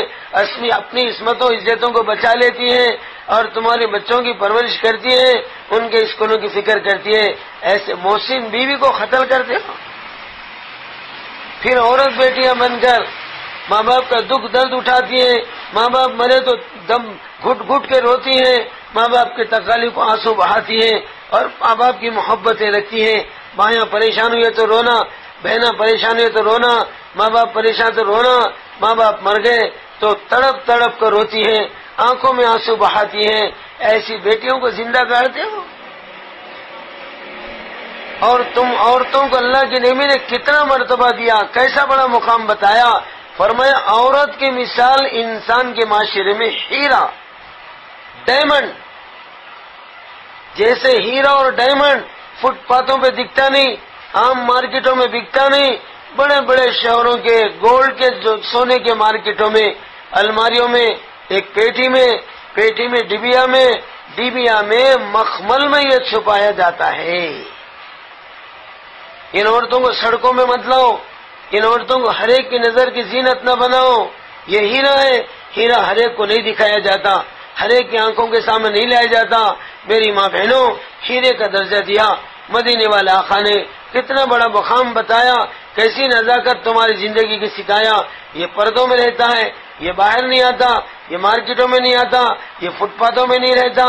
اپنی عصمتوں عزتوں کو بچا لیتی ہے اور تمہارے بچوں کی پرورش کرتی ہے، ان کے اسکولوں کی فکر کرتی ہے، ایسے محسن بیوی کو قتل کرتے ہو۔ پھر عورت بیٹیاں بن کر ماں باپ کا دکھ درد اٹھاتی ہیں، ماں باپ مرے تو دم گھٹ گھٹ کے روتی ہیں، ماں باپ کے تکالیف کو آنسو بہاتی ہیں اور ماں باپ کی محبتیں رکھتی ہیں۔ مائیں پریشان ہوئے تو رونا، بہنیں پریشان ہوئے تو رونا، ماں باپ پریشان تو رونا، ماں باپ مر گئے تو تڑپ تڑپ کر روتی ہیں، آنکھوں میں آنسو بہاتی ہیں۔ ایسی بیٹیوں کو زندہ کرتے ہو۔ اور تم عورتوں کو اللہ کے نبی نے کتنا مرتبہ دیا، کیسا بڑا مقام بتایا۔ فرمایا عورت کی مثال انسان کے معاشرے میں ہیرا، ڈائمنڈ، جیسے ہیرا اور ڈائمنڈ فٹ پاتھوں پہ دکھتا نہیں، عام مارکیٹوں میں بکتا نہیں، بڑے بڑے شہروں کے گولڈ کے جو سونے کے مارکیٹوں میں الماریوں میں ایک پیٹی میں ڈبیا میں مخمل میں یہ چھپایا جاتا ہے۔ ان عورتوں کو سڑکوں میں مت لاؤ، ان عورتوں کو ہر ایک کی نظر کی زینت نہ بناؤ۔ یہ ہیرا ہے، ہیرا ہر ایک کو نہیں دکھایا جاتا، ہر ایک کی آنکھوں کے سامنے نہیں لایا جاتا۔ میری ماں بہنوں، ہیرے کا درجہ دیا مدینے والے آقا نے، کتنا بڑا مقام بتایا، کیسی نزاکت تمہاری زندگی کی سکھایا۔ یہ پردوں میں رہتا ہے، یہ باہر نہیں آتا، یہ مارکیٹوں میں نہیں آتا، یہ فٹ پاتھوں میں نہیں رہتا،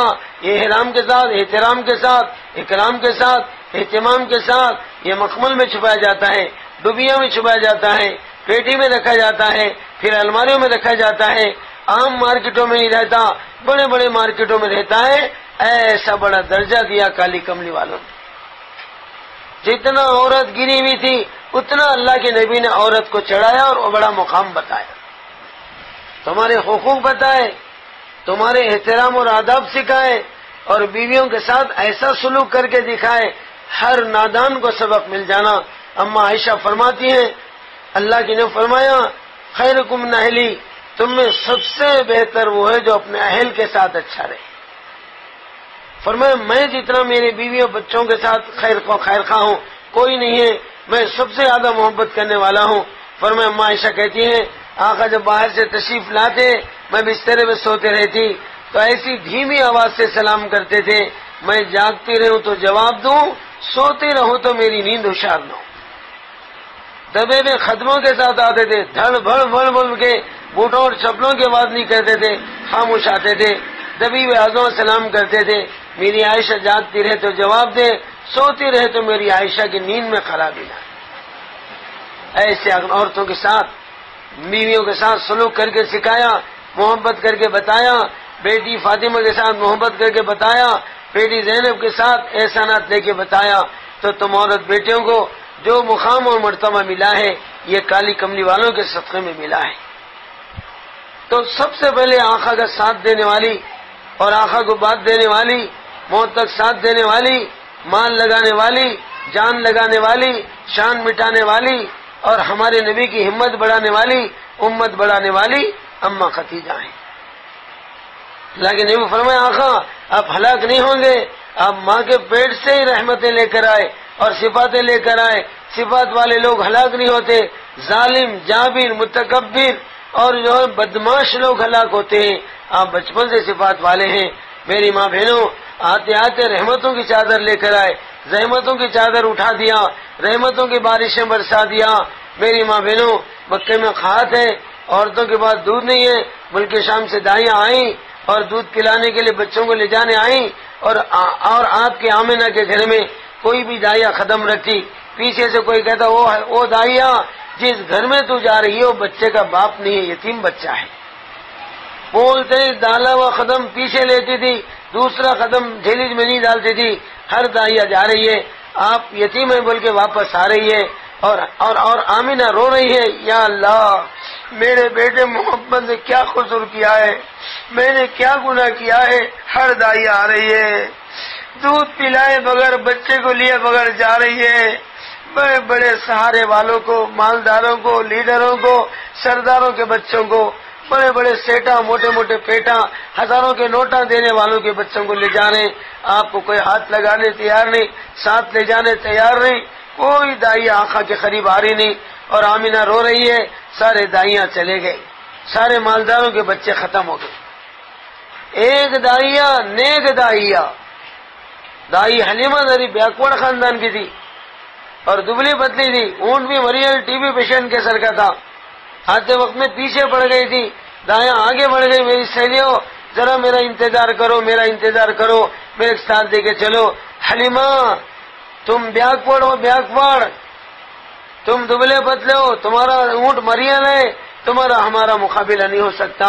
یہ احرام کے ساتھ، احترام کے ساتھ، اکرام کے ساتھ، اہتمام کے ساتھ یہ مخمل میں چھپایا جاتا ہے، ڈبیا میں چھپایا جاتا ہے، پیٹی میں رکھا جاتا ہے، پھر الماریوں میں رکھا جاتا ہے، عام مارکیٹوں میں نہیں رہتا، بڑے بڑے مارکیٹوں میں رہتا ہے۔ ایسا بڑا درجہ دیا کالی کملی والوں نے۔ جتنا عورت گری ہوئی تھی اتنا اللہ کے نبی نے عورت کو چڑھایا اور وہ بڑا مقام بتایا، تمہارے حقوق بتائے، تمہارے احترام اور آداب سکھائے اور بیویوں کے ساتھ ایسا سلوک کر کے دکھائے، ہر نادان کو سبق مل جانا۔ اما عائشہ فرماتی ہیں اللہ کی نے فرمایا خیرکم من اہلی، تم میں سب سے بہتر وہ ہے جو اپنے اہل کے ساتھ اچھا رہے۔ فرمایا میں جتنا میرے بیویوں بچوں کے ساتھ خیر خواہ ہوں کوئی نہیں ہے، میں سب سے زیادہ محبت کرنے والا ہوں۔ فرمایا اما عائشہ کہتی ہیں آقا جب باہر سے تشریف لاتے میں بسترے میں سوتے رہتی تو ایسی دھیمی آواز سے سلام کرتے تھے، میں جاگتی رہوں تو جواب دوں، سوتے رہوں تو میری نیند ہوشیار نہ ہو۔ دبے میں خدموں کے ساتھ آتے تھے، دھڑ بڑ بڑ بڑ کے بوٹوں اور چپلوں کی آواز نہیں کرتے تھے، خاموش آتے تھے، دبی ہوئے آزوں سلام کرتے تھے، میری عائشہ جاگتی رہے تو جواب دے، سوتی رہے تو میری عائشہ کی نیند میں خرابی نہ۔ ایسے عورتوں کے ساتھ بیویوں کے ساتھ سلوک کر کے سکھایا، محبت کر کے بتایا، بیٹی فاطمہ کے ساتھ محبت کر کے بتایا، بیٹی زینب کے ساتھ احسانات لے کے بتایا، تو تم عورت بیٹیوں کو جو مقام اور مرتبہ ملا ہے یہ کالی کملی والوں کے صدقے میں ملا ہے۔ تو سب سے پہلے آقا کا ساتھ دینے والی اور آقا کو بات دینے والی، موت تک ساتھ دینے والی، مال لگانے والی، جان لگانے والی، شان مٹانے والی اور ہمارے نبی کی ہمت بڑھانے والی، امت بڑھانے والی اما خدیجہ ہیں۔ لیکن نبی فرمایا آقا آپ ہلاک نہیں ہوں گے، آپ ماں کے پیٹ سے ہی رحمتیں لے کر آئے اور صفاتیں لے کر آئے، صفات والے لوگ ہلاک نہیں ہوتے، ظالم، جابر، متکبر اور جو بدماش لوگ ہلاک ہوتے ہیں، آپ بچپن سے صفات والے ہیں۔ میری ماں بہنوں آتے آتے رحمتوں کی چادر لے کر آئے، رحمتوں کی چادر اٹھا دیا، رحمتوں کی بارشیں برسا دیا۔ میری ماں بہنوں مکے میں کھات ہے، عورتوں کے پاس دودھ نہیں ہے، ملک شام سے دائیاں آئیں اور دودھ پلانے کے لیے بچوں کو لے جانے آئیں، اور آپ کے آمنہ کے گھر میں کوئی بھی دائیا ختم رکھی، پیچھے سے کوئی کہتا وہ دائیا جس گھر میں تو جا رہی ہے وہ بچے کا باپ نہیں ہے، یتیم بچہ ہے۔ بولتے ہی ڈالا ہوا قدم پیچھے لیتی تھی، دوسرا قدم جھیلی میں نہیں ڈالتی تھی، ہر دائیا جا رہی ہے، آپ یتیم ہے بول کے واپس آ رہی ہے، اور آمینہ رو رہی ہے، یا اللہ میرے بیٹے محمد نے کیا قصور کیا ہے، میں نے کیا گناہ کیا ہے؟ ہر دائی آ رہی ہے، دودھ پلائے بغیر بچے کو لیے بغیر جا رہی ہے، بڑے بڑے سہارے والوں کو، مالداروں کو، لیڈروں کو، سرداروں کے بچوں کو، بڑے بڑے سیٹا، موٹے موٹے پیٹا، ہزاروں کے نوٹاں دینے والوں کے بچوں کو لے جانے، آپ کو کوئی ہاتھ لگانے تیار نہیں، ساتھ لے جانے تیار نہیں، کوئی دائی آقا کے قریب آ رہی نہیں، اور آمینہ رو رہی ہے، سارے دائیاں چلے گئے، سارے مالداروں کے بچے ختم ہو گئے، ایک دائیا، نیک دائیا، دائی حلیمہ ذری بیکورڈ خاندان کی تھی اور دبلی پتلی تھی، اونٹ بھی مریض ٹی بی پیشنٹ کے سر کا تھا، آتے وقت میں پیچھے پڑ گئی تھی، دایاں آگے بڑھ گئی، میری سہیلیوں ذرا میرا انتظار کرو، میرا انتظار کرو، میرے ساتھ دے کے چلو، حلیمہ تم بیکورڈ ہو، بیکورڈ، تم دبلے پتلے ہو، تمہارا اونٹ مریض ہے، تمہارا ہمارا مقابلہ نہیں ہو سکتا،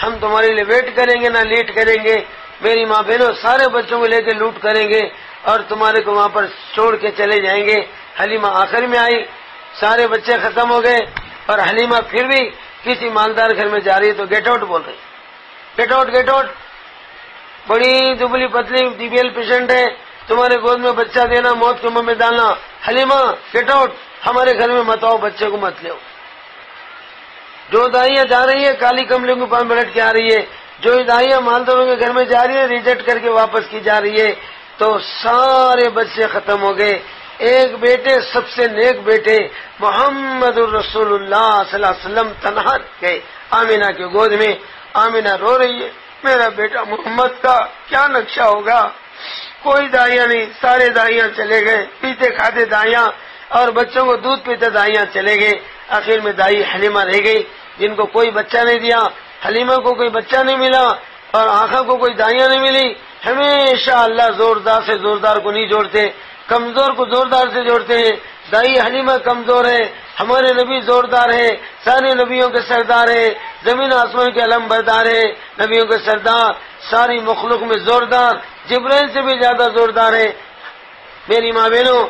ہم تمہارے لیے ویٹ کریں گے نہ لیٹ کریں گے، میری ماں بہنوں سارے بچوں کو لے کے لوٹ کریں گے اور تمہارے کو وہاں پر چھوڑ کے چلے جائیں گے۔ حلیمہ آخر میں آئی، سارے بچے ختم ہو گئے اور حلیمہ پھر بھی کسی مالدار گھر میں جا رہی ہے تو گیٹ آؤٹ بول رہی، گیٹ آؤٹ گیٹ آؤٹ، بڑی دبلی پتلی ٹی بی ایل پیشنٹ ہے، تمہارے گود میں بچہ دینا موت کے منہ میں ڈالنا، حلیمہ گیٹ آؤٹ، ہمارے گھر میں مت آؤ، بچے کو مت لو۔ جو دائیاں جا رہی ہے کالی کملے کے پاس بیٹھ کے آ رہی ہے، جو دائیاں مالداروں کے گھر میں جا رہی ہے ریجیکٹ کر کے واپس کی جا رہی ہے، تو سارے بچے ختم ہو گئے، ایک بیٹے سب سے نیک بیٹے محمد الرسول اللہ صلی اللہ علیہ وسلم تنہا گئے آمینہ کے گود میں، آمینہ رو رہی ہے، میرا بیٹا محمد کا کیا نقشہ ہوگا؟ کوئی دائیاں نہیں، سارے دائیاں چلے گئے، پیتے کھاتے دائیاں اور بچوں کو دودھ پیتے دائیاں چلے گئے، آخر میں دائی حلیمہ رہ گئی جن کو کوئی بچہ نہیں دیا، حلیمہ کو کوئی بچہ نہیں ملا اور آقا کو کوئی دائیاں نہیں ملی۔ ہمیشہ اللہ زوردار سے زوردار کو نہیں جوڑتے، کمزور کو زوردار سے جوڑتے ہیں، دائی حلیمہ کمزور ہے، ہمارے نبی زوردار ہے، سارے نبیوں کے سردار ہے، زمین آسمان کے علم بردار ہے، نبیوں کے سردار، ساری مخلوق میں زوردار، جبرائیل سے بھی زیادہ زوردار ہے۔ میری ماں بہنوں،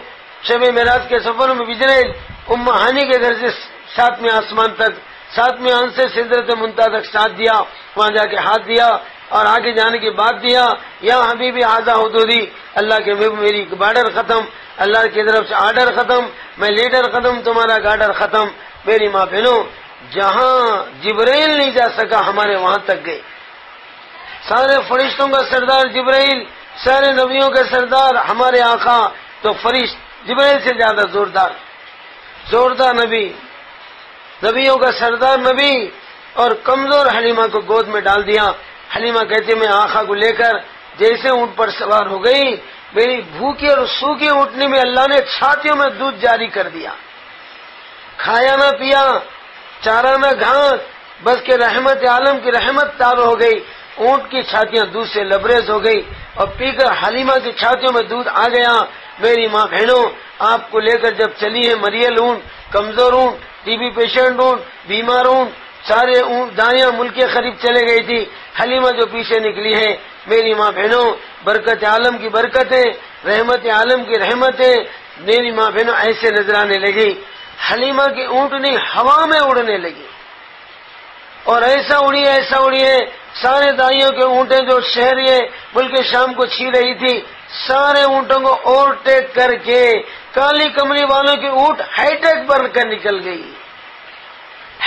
شب معراج کے سفر میں جبرائیل ام ہانی کے گھر سے 7ویں آسمان تک، 7ویں آن سے سدرۃ منتہا تک ساتھ دیا، وہاں جا کے ہاتھ دیا اور آگے جانے کی بات دیا، یا حبیبی آزا حدودی، اللہ کے میری بارڈر ختم، اللہ کی طرف سے آرڈر ختم، میں لیڈر ختم، تمہارا گارڈر ختم۔ میری ماں بہنوں، جہاں جبرائیل نہیں جا سکا ہمارے وہاں تک گئے، سارے فرشتوں کا سردار جبرائیل، سارے نبیوں کے سردار ہمارے آقا، تو فرشت جبرائیل سے زیادہ زوردار، زوردار نبی، نبیوں کا سردار نبی، اور کمزور حلیمہ کو گود میں ڈال دیا۔ حلیمہ کہتے میں آقا کو لے کر جیسے اونٹ پر سوار ہو گئی، میری بھوکی اور سوکھی اونٹنی میں اللہ نے چھاتیوں میں دودھ جاری کر دیا، کھایا نہ پیا، چارہ نہ گھاس، بس کہ رحمت عالم کی رحمت تار ہو گئی، اونٹ کی چھاتیاں دودھ سے لبریز ہو گئی اور پی کر حلیمہ کی چھاتیوں میں دودھ آ گیا۔ میری ماں بہنوں، آپ کو لے کر جب چلی ہے مریل اونٹ، کمزور اونٹ، ٹی بی پیشنٹ اونٹ، بیمار اونٹ، سارے اونٹ دائیاں ملک کے قریب چلے گئی تھی، حلیمہ جو پیچھے نکلی ہے، میری ماں بہنوں، برکت عالم کی برکتیں، رحمت عالم کی رحمتیں، میری ماں بہنوں ایسے نظر آنے لگی، حلیمہ کی اونٹنی ہوا میں اڑنے لگی اور ایسا اڑی ہے، سارے دائیوں کے اونٹیں جو شہر یہ ملک شام کو چھین رہی تھی، سارے اونٹوں کو اوورٹیک کر کے کالی کمری والوں کی اونٹ ہائی ٹیک بن کر نکل گئی،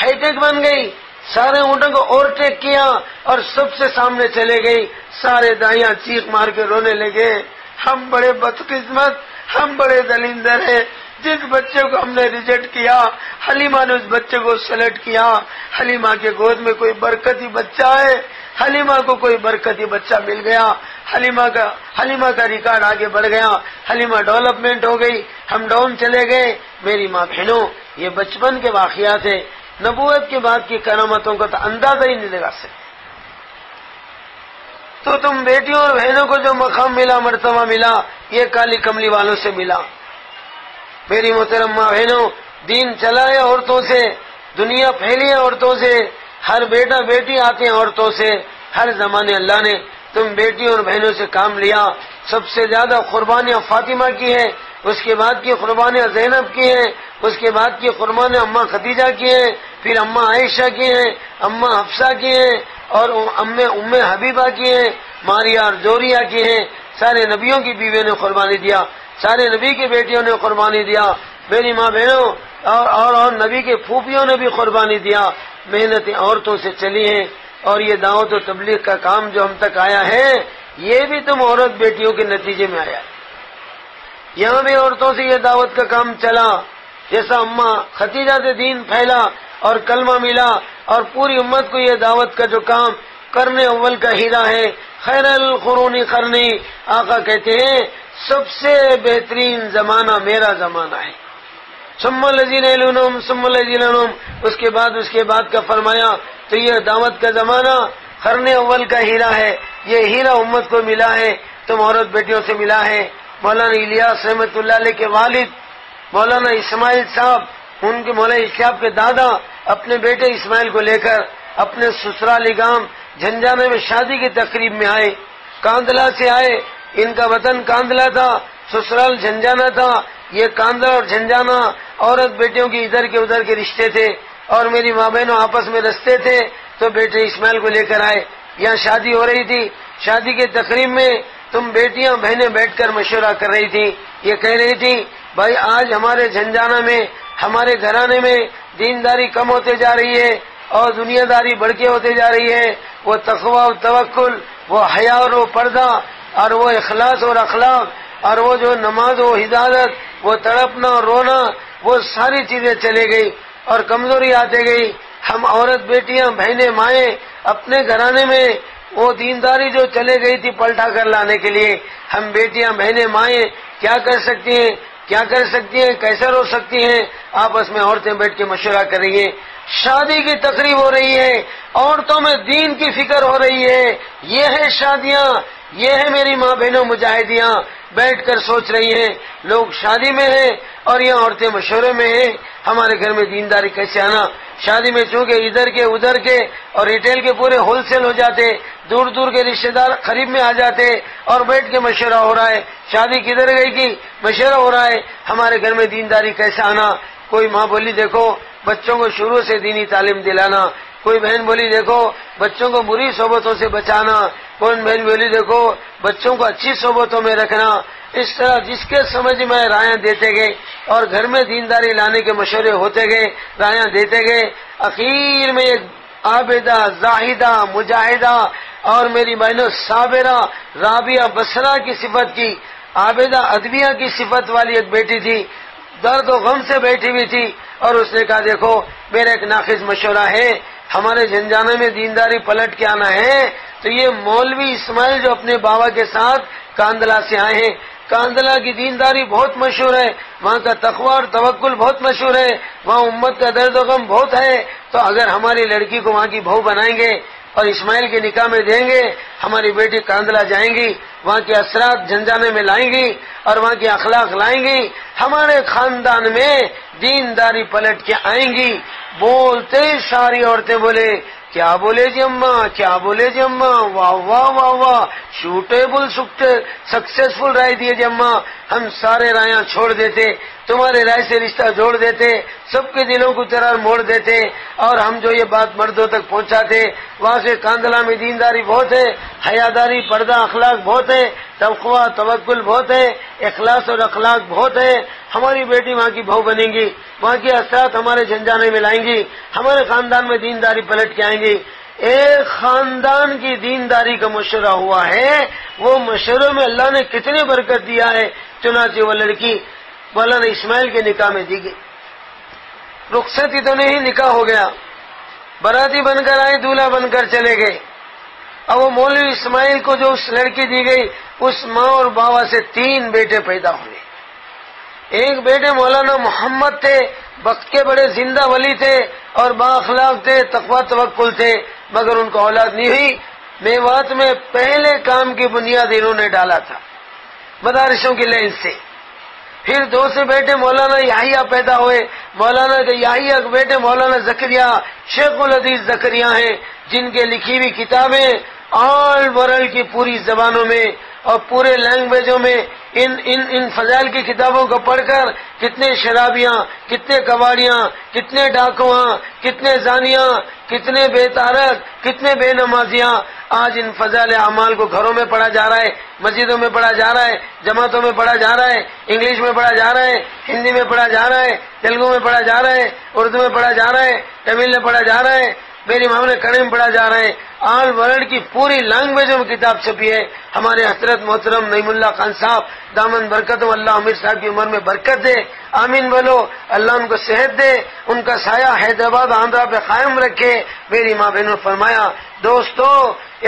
ہائی ٹیک بن گئی، سارے اونٹوں کو اوورٹیک کیا اور سب سے سامنے چلے گئی، سارے دائیاں چیخ مار کے رونے لگے، ہم بڑے بدقسمت، ہم بڑے دلندر ہیں، جس بچے کو ہم نے ریجیکٹ کیا، حلیمہ نے اس بچے کو سلیکٹ کیا، حلیمہ کے گود میں کوئی برکتی بچہ ہے، حلیمہ کو کوئی برکتی بچہ مل گیا، حلیمہ کا ریکارڈ آگے بڑھ گیا، حلیمہ ڈیولپمنٹ ہو گئی، ہم ڈاؤن چلے گئے۔ میری ماں بہنوں، یہ بچپن کے واقعات ہیں، نبوت کے بعد کی کرامتوں کا تو اندازہ ہی نہیں لگا سکتے۔ تو تم بیٹیوں اور بہنوں کو جو مقام ملا، مرتبہ ملا، یہ کالی کملی والوں سے ملا۔ میری محترم ماں بہنوں، دین چلا ہے عورتوں سے، دنیا پھیلی ہے عورتوں سے، ہر بیٹا بیٹی آتے ہیں عورتوں سے، ہر زمانے اللہ نے تم بیٹیوں اور بہنوں سے کام لیا۔ سب سے زیادہ قربانیاں فاطمہ کی ہیں، اس کے بعد کی قربانیاں زینب کی ہیں، اس کے بعد کی قربانیاں اماں خدیجہ کی ہیں، پھر اماں عائشہ کی ہیں، اماں حفصہ کی ہیں، اور ام حبیبہ کی ہیں، ماریہ اور جوریہ کی ہیں۔ سارے نبیوں کی بیویوں نے قربانی دیا، سارے نبی کی بیٹیوں نے قربانی دیا، میری ماں بہنوں اور نبی کے پھوپھیوں نے بھی قربانی دیا۔ محنتیں عورتوں سے چلی ہیں، اور یہ دعوت و تبلیغ کا کام جو ہم تک آیا ہے، یہ بھی تم عورت بیٹیوں کے نتیجے میں آیا ہے۔ یہاں بھی عورتوں سے یہ دعوت کا کام چلا، جیسا اماں ختیجہ سے دین پھیلا اور کلمہ ملا، اور پوری امت کو یہ دعوت کا جو کام قرن اول کا ہیرا ہے، خیر القرون قرنی، آقا کہتے ہیں سب سے بہترین زمانہ میرا زمانہ ہے۔ ثم الذین یلونہم ثم الذین یلونہم، اس کے بعد کا فرمایا، تو یہ دعوت کا زمانہ قرن اول کا ہیرا ہے، یہ ہیرا امت کو ملا ہے، تم عورت بیٹیوں سے ملا ہے۔ مولانا الیاس رحمۃ اللہ علیہ کے والد مولانا اسماعیل صاحب، ان کے مولانا اسحاق کے دادا اپنے بیٹے اسماعیل کو لے کر اپنے سسرالی گام جھنجھانا میں شادی کی تقریب میں آئے۔ کاندلا سے آئے، ان کا وطن کاندلا تھا، سسرال جھنجھانا تھا۔ یہ کاندلا اور جھنجھانا عورت بیٹیوں کی ادھر کے ادھر کے رشتے تھے، اور میری ماں بہنوں آپس میں رستے تھے، تو بیٹے اسماعیل کو لے کر آئے۔ یہاں شادی ہو رہی تھی، شادی کی تقریب میں تم بیٹیاں بہنیں بیٹھ کر مشورہ کر رہی تھی، یہ کہہ رہی تھی بھائی آج ہمارے جھنجھانا میں، ہمارے گھرانے میں دینداری کم ہوتے جا رہی ہے اور دنیا داری بڑھ کے ہوتے جا رہی ہے۔ وہ تقوی و توکل، وہ حیا اور وہ پردہ، اور وہ اخلاص اور اخلاق، اور وہ جو نماز و ہدایت، وہ تڑپنا اور رونا، وہ ساری چیزیں چلے گئی اور کمزوری آتے گئی۔ ہم عورت بیٹیاں بہنیں مائیں اپنے گھرانے میں وہ دینداری جو چلے گئی تھی پلٹا کر لانے کے لیے، ہم بیٹیاں بہنیں مائیں کیا کر سکتی ہیں، کیسے رو سکتی ہیں؟ آپس میں عورتیں بیٹھ کے مشورہ کر رہی ہیں، شادی کی تقریب ہو رہی ہے، عورتوں میں دین کی فکر ہو رہی ہے۔ یہ ہے شادیاں، یہ ہے میری ماں بہنوں مجاہدیاں بیٹھ کر سوچ رہی ہیں۔ لوگ شادی میں ہیں اور یہ عورتیں مشورے میں ہیں، ہمارے گھر میں دینداری کیسے آنا؟ شادی میں چونکہ ادھر کے ادھر کے اور ریٹیل کے پورے ہول سیل ہو جاتے، دور دور کے رشتے دار قریب میں آ جاتے، اور بیٹھ کے مشورہ ہو رہا ہے، شادی کدھر گئی کی مشورہ ہو رہا ہے، ہمارے گھر میں دینداری کیسے آنا؟ کوئی ماں بولی دیکھو بچوں کو شروع سے دینی تعلیم دلانا، کوئی بہن بولی دیکھو بچوں کو بری صحبتوں سے بچانا، کوئی بہن بولی دیکھو بچوں کو اچھی صحبتوں میں رکھنا۔ اس طرح جس کے سمجھ میں رائیں دیتے گئے اور گھر میں دینداری لانے کے مشورے ہوتے گئے، رائیں دیتے گئے، اخیر میں ایک عابدہ، زاہدہ، مجاہدہ اور میری بہنوں صابرہ، رابعہ بصرہ کی صفت کی، عابدہ ادبیہ کی صفت والی ایک بیٹی تھی، درد و غم سے بیٹھی ہوئی تھی، اور اس نے کہا دیکھو میرا ایک ناقص مشورہ ہے، ہمارے جھنجھانے میں دینداری پلٹ کے آنا ہے تو یہ مولوی اسماعیل جو اپنے بابا کے ساتھ کاندلا سے آئے ہیں، کاندلا کی دینداری بہت مشہور ہے، وہاں کا تقوی اور توکل بہت مشہور ہے، وہاں امت کا درد و غم بہت ہے، تو اگر ہماری لڑکی کو وہاں کی بہو بنائیں گے اور اسماعیل کے نکاح میں دیں گے، ہماری بیٹی کاندلا جائیں گی، وہاں کے اثرات جھنجھانے میں لائیں گی اور وہاں کے اخلاق لائیں گی، ہمارے خاندان میں دینداری پلٹ کے آئیں گی۔ بولتے ساری عورتیں بولے کیا بولے جی اماں، کیا بولے جی اماں، واہ واہ واہ واہ، سوٹیبل سکسیسفل رائے دیے جی اماں، ہم سارے رایاں چھوڑ دیتے، تمہارے رائے سے رشتہ جوڑ دیتے، سب کے دلوں کو طرح موڑ دیتے، اور ہم جو یہ بات مردوں تک پہنچاتے۔ وہاں سے کاندلا میں دینداری بہت ہے، حیاداری، پردہ، اخلاق بہت ہے، تقوی توکل بہت ہے، اخلاص اور اخلاق بہت ہے، ہماری بیٹی وہاں کی بہو بنے گی، وہاں کے اثرات ہمارے جھنجھانے میں لائیں گی، ہمارے خاندان میں دینداری پلٹ کے آئیں گی۔ ایک خاندان کی دینداری کا مشورہ ہوا ہے، وہ مشورے میں اللہ نے کتنی برکت دیا ہے، چنانچہ وہ لڑکی مولانا اسماعیل کے نکاح میں دی گئی، رخصتی تو نہیں، نکاح ہو گیا، باراتی بن کر آئے، دولہا بن کر چلے گئے۔ اب وہ مولوی اسماعیل کو جو اس لڑکی دی گئی، اس ماں اور بابا سے 3 بیٹے پیدا ہوئے۔ ایک بیٹے مولانا محمد تھے، وقت کے بڑے زندہ ولی تھے اور با اخلاق تھے، تقوی توکل تھے، مگر ان کو اولاد نہیں ہوئی۔ میوات میں پہلے کام کی بنیاد انہوں نے ڈالا تھا مدارسوں کی لائن سے۔ پھر 2 سے بیٹے مولانا یحییٰ پیدا ہوئے، مولانا کے یحییٰ کے بیٹے مولانا زکریا، شیخ الحدیث زکریا ہیں، جن کے لکھی ہوئی کتابیں آل ورلڈ کی پوری زبانوں میں اور پورے لینگویجوں میں ان فضائل کی کتابوں کو پڑھ کر کتنے شرابیاں، کتنے کباڑیاں، کتنے ڈاکواں، کتنے زانیاں، کتنے بے تارک، کتنے بے نمازیاں آج ان فضائل اعمال کو گھروں میں پڑھا جا رہا ہے، مسجدوں میں پڑھا جا رہا ہے، جماعتوں میں پڑھا جا رہا ہے، انگلش میں پڑھا جا رہا ہے، ہندی میں پڑھا جا رہا ہے، تیلگو میں پڑھا جا رہا ہے، اردو میں پڑھا جا رہا ہے، تمل میں پڑھا جا رہا ہے، میری معاملے کڑے میں پڑھا جا رہا ہے۔ آل ورلڈ کی پوری لینگویجوں میں کتاب چھپی ہے۔ ہمارے حضرت محترم نعیم اللہ خان صاحب دامن برکتوں، اللہ امیر صاحب کی عمر میں برکت دے، آمین بولو، اللہ ان کو صحت دے، ان کا سایہ حیدرآباد آندھرا پہ قائم رکھے۔ میری ماں بہنوں فرمایا دوستو،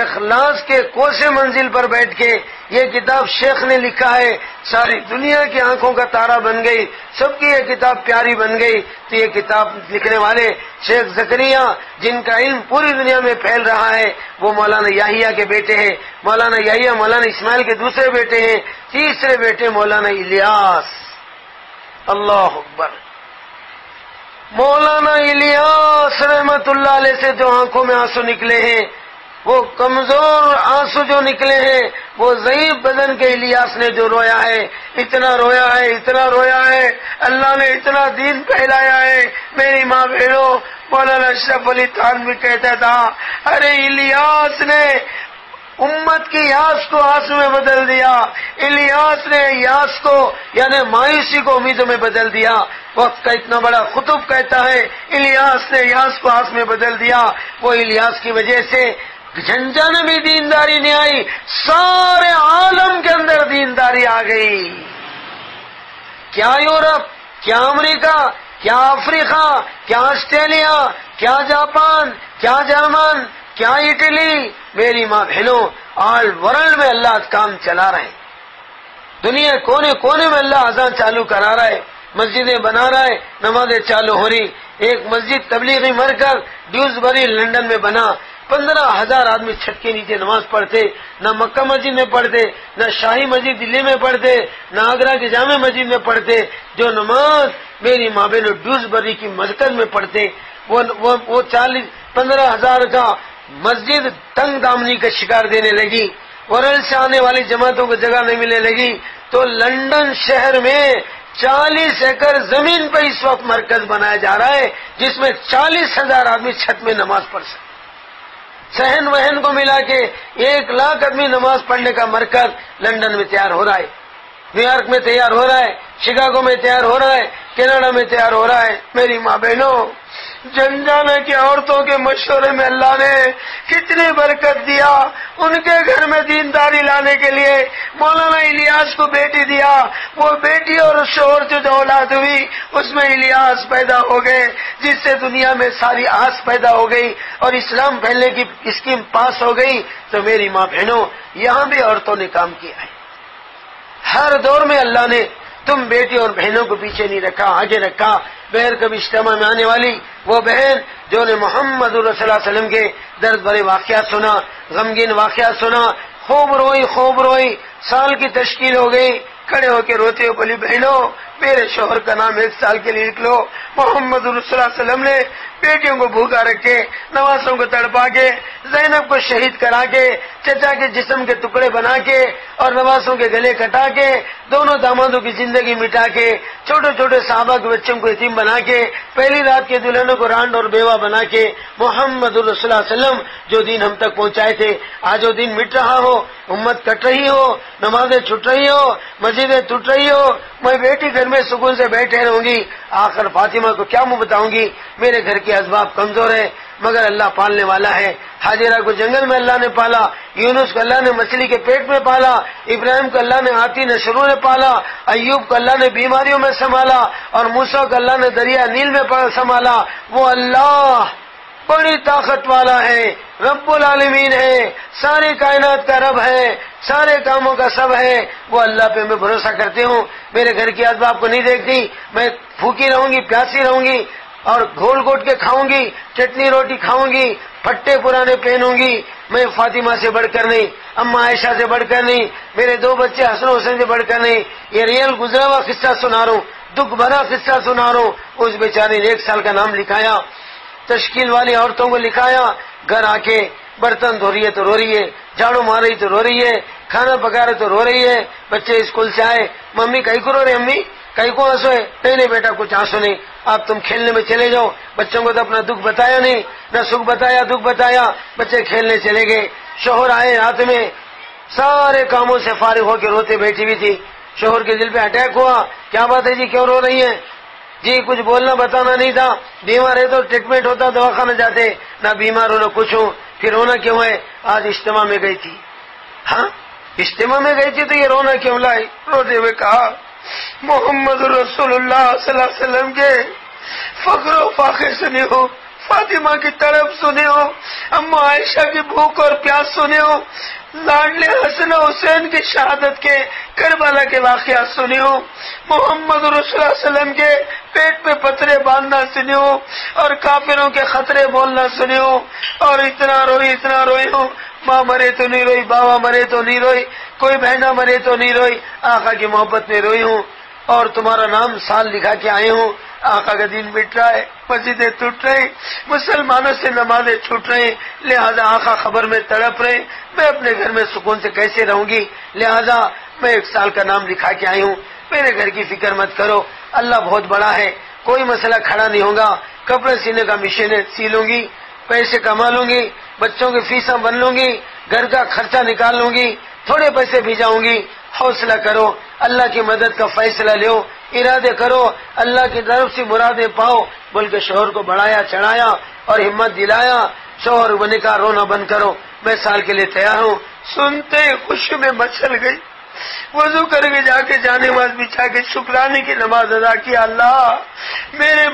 اخلاص کے کوسے منزل پر بیٹھ کے یہ کتاب شیخ نے لکھا ہے، ساری دنیا کی آنکھوں کا تارا بن گئی، سب کی یہ کتاب پیاری بن گئی۔ تو یہ کتاب لکھنے والے شیخ زکریا، جن کا علم پوری دنیا میں پھیل رہا ہے، وہ مولانا یحییٰ کے بیٹے ہیں۔ مولانا یحییٰ مولانا اسماعیل کے دوسرے بیٹے ہیں، تیسرے بیٹے مولانا الیاس۔ اللہ اکبر۔ مولانا الیاس رحمت اللہ علیہ سے جو آنکھوں میں آنسو نکلے ہیں، وہ کمزور آنسو جو نکلے ہیں، وہ ضعیف بدن کے الیاس نے جو رویا ہے، اتنا رویا ہے، اتنا رویا ہے، اللہ نے اتنا دین پھیلایا ہے۔ میری ماں بہنوں، مولانا اشرف علی تھانوی کہتا تھا، ارے الیاس نے امت کی یاس کو آنسو میں بدل دیا، الیاس نے یاس کو یعنی مایوسی کو امیدوں میں بدل دیا۔ وقت کا اتنا بڑا خطب کہتا ہے الیاس نے یاس کو آنسو میں بدل دیا۔ وہ الیاس کی وجہ سے جھنجھا میں بھی دینداری نہیں آئی، سارے عالم کے اندر دینداری آ گئی۔ کیا یورپ، کیا امریکہ، کیا افریقہ، کیا آسٹریلیا، کیا جاپان، کیا جرمن، کیا اٹلی، میری ماں بہنوں، آل ورلڈ میں اللہ کام چلا رہے ہیں۔ دنیا کونے کونے میں اللہ اذان چالو کرا رہا ہے، مسجدیں بنا رہا ہے، نمازیں چالو ہو رہی۔ ایک مسجد تبلیغی مرکز ڈیوزبری لنڈن میں بنا، 15,000 آدمی چھت کے نیچے نماز پڑھتے، نہ مکہ مسجد میں پڑھتے، نہ شاہی مسجد دلی میں پڑھتے، نہ آگرہ کی جامع مسجد میں پڑھتے۔ جو نماز میری ماں بہنوں ڈیوزبری کی مرکز میں پڑھتے، وہ 15,000 کا مسجد تنگ دامنی کا شکار دینے لگی، ورلڈ سے آنے والی جماعتوں کو جگہ نہیں ملنے لگی، تو لندن شہر میں 40 ایکڑ زمین پہ اس وقت مرکز بنایا جا رہا ہے، جس میں 40,000 آدمی چھت میں نماز پڑھ سکتے۔ صحن وہن کو ملا کے 1,00,000 آدمی نماز پڑھنے کا مرکز لندن میں تیار ہو رہا ہے، نیو یارک میں تیار ہو رہا ہے، شکاگو میں تیار ہو رہا ہے، کینیڈا میں تیار ہو رہا ہے۔ میری ماں بہنوں، جنجانے کی عورتوں کے مشورے میں اللہ نے کتنی برکت دیا، ان کے گھر میں دینداری لانے کے لیے مولانا الیاس کو بیٹی دیا، وہ بیٹی اور شوہر جو اولاد ہوئی اس میں الیاس پیدا ہو گئے، جس سے دنیا میں ساری آس پیدا ہو گئی اور اسلام پھیلنے کی اسکیم پاس ہو گئی۔ تو میری ماں بہنوں، یہاں بھی عورتوں نے کام کیا ہے، ہر دور میں اللہ نے تم بیٹی اور بہنوں کو پیچھے نہیں رکھا، آگے رکھا۔ بہر کبھی اجتماع میں آنے والی وہ بہن جو نے محمد رسول اللہ صلی اللہ علیہ وسلم کے درد بھرے واقعات سنا، غمگین واقعات سنا، خوب روئی، سال کی تشکیل ہو گئی، کھڑے ہو کے روتے ہو، بولی بہنوں میرے شوہر کا نام 1 سال کے لیے لکھ لو۔ محمد رسول اللہ صلی اللہ علیہ وسلم نے بیٹیوں کو بھوکا رکھے، نوازوں کو تڑپا کے، زینب کو شہید کرا کے، چچا کے جسم کے ٹکڑے بنا کے اور نوازوں کے گلے کٹا کے، دونوں دامادوں کی زندگی مٹا کے، چھوٹے چھوٹے صحابہ کے بچوں کو یتیم بنا کے، پہلی رات کے دلہنوں کو رانڈ اور بیوہ بنا کے، محمد رسول اللہ صلی اللہ علیہ وسلم جو دین ہم تک پہنچائے تھے، آج وہ دین مٹ رہا ہو، امت کٹ رہی ہو، نمازیں چھٹ رہی ہو، مسجدیں ٹوٹ رہی ہو، میں بیٹی گھر میں سکون سے بیٹھے رہوں گی، آخر فاطمہ کو کیا منہ بتاؤں گی، میرے گھر کے اسباب کمزور ہے مگر اللہ پالنے والا ہے۔ حاجرہ کو جنگل میں اللہ نے پالا، یونس کو اللہ نے مچھلی کے پیٹ میں پالا، ابراہیم کو اللہ نے آتی نشروں نے پالا، ایوب کو اللہ نے بیماریوں میں سنبھالا، اور موسیٰ کو اللہ نے دریا نیل میں سنبھالا۔ وہ اللہ بڑی طاقت والا ہے، رب العالمین ہے، ساری کائنات کا رب ہے، سارے کاموں کا سب ہے، وہ اللہ پہ میں بھروسہ کرتی ہوں۔ میرے گھر کی اسباب کو نہیں دیکھتی، میں بھوکی رہوں گی، پیاسی رہوں گی اور گھول گھوٹ کے کھاؤں گی، چٹنی روٹی کھاؤں گی، پھٹے پرانے پہنوں گی، میں فاطمہ سے بڑھ کر نہیں، اما عائشہ سے بڑھ کر نہیں، میرے 2 بچے حسن حسین سے بڑھ کر نہیں۔ یہ ریئل گزرا ہوا قصہ سنا رہا ہوں، دکھ بھرا قصہ سنا رہا ہوں۔ اس بیچاری نے 1 سال کا نام لکھایا، تشکیل والی عورتوں کو لکھایا، گھر آ کے برتن دھو رہی ہے تو رو رہی ہے، جھاڑو مار رہی تو رو رہی ہے، کھانا پکا رہے تو رو رہی ہے، بچے اسکول سے آئے، ممی کہیں کو رو رہے، امی کہیں کو آنسو ہے؟ نہیں بیٹا کچھ آنسو نہیں، آپ تم کھیلنے میں چلے جاؤ۔ بچوں کو تو اپنا دکھ بتایا نہیں، نہ سکھ بتایا دکھ بتایا، بچے کھیلنے چلے گئے۔ شوہر آئے رات میں، سارے کاموں سے فارغ ہو کے روتے بیٹھی ہوئی تھی۔ شوہر کے دل پہ اٹیک ہوا، کیا بات ہے جی کیوں رو رہی ہیں؟ جی کچھ بولنا بتانا نہیں تھا، بیمار ہے تو ٹریٹمنٹ ہوتا دواخانہ جاتے، نہ بیمار ہو نہ کچھ ہو، پھر رونا کیوں ہے؟ آج اجتماع میں گئی تھی۔ ہاں اجتماع میں گئی تھی تو یہ رونا کیوں لائی؟ روتے ہوئے کہا محمد رسول اللہ صلی اللہ علیہ وسلم کے فخر و فاخر سنے ہو، فاطمہ کی طرف سنے ہو، اما عائشہ کی بھوک اور پیاس سنے ہو، لاڈلے حسن حسین کی شہادت کے کربلا کے واقعات سنے ہو، محمد رسول اللہ علیہ وسلم کے پیٹ پہ پتھرے باندھنا سنے ہو اور کافروں کے خطرے بولنا سنے ہو، اور اتنا روئی ہو، ماں مرے تو نہیں روئی، بابا مرے تو نہیں روئی، کوئی بہنا مرے تو نہیں روئی، آقا کی محبت میں روئی ہوں، اور تمہارا نام سال لکھا کے آئے ہوں۔ آقا کا دین مٹ رہا ہے، مسجدیں ٹوٹ رہی، مسلمانوں سے نمازیں چھوٹ رہی، لہذا آقا خبر میں تڑپ رہے، میں اپنے گھر میں سکون سے کیسے رہوں گی؟ لہذا میں 1 سال کا نام لکھا کے آئی ہوں، میرے گھر کی فکر مت کرو، اللہ بہت بڑا ہے، کوئی مسئلہ کھڑا نہیں ہوگا، کپڑے سینے کا مشین سی لوں گی، پیسے کما لوں گی، بچوں کی فیساں بن لوں گی، گھر کا خرچہ نکال لوں گی، تھوڑے پیسے بھیجاؤں گی، حوصلہ کرو، اللہ کی مدد کا فیصلہ لو، ارادے کرو، اللہ کی طرف سے مرادیں پاؤ۔ بول کے شوہر کو بڑھایا چڑھایا اور ہمت دلایا، شوہر بنے کا رونا بند کرو، میں سال کے لیے تیار ہوں۔ سنتے خوشی میں مچل گئی، وضو کر کے جا کے نماز بچھا کے شکرانے کی نماز ادا کیا۔ اللہ میرے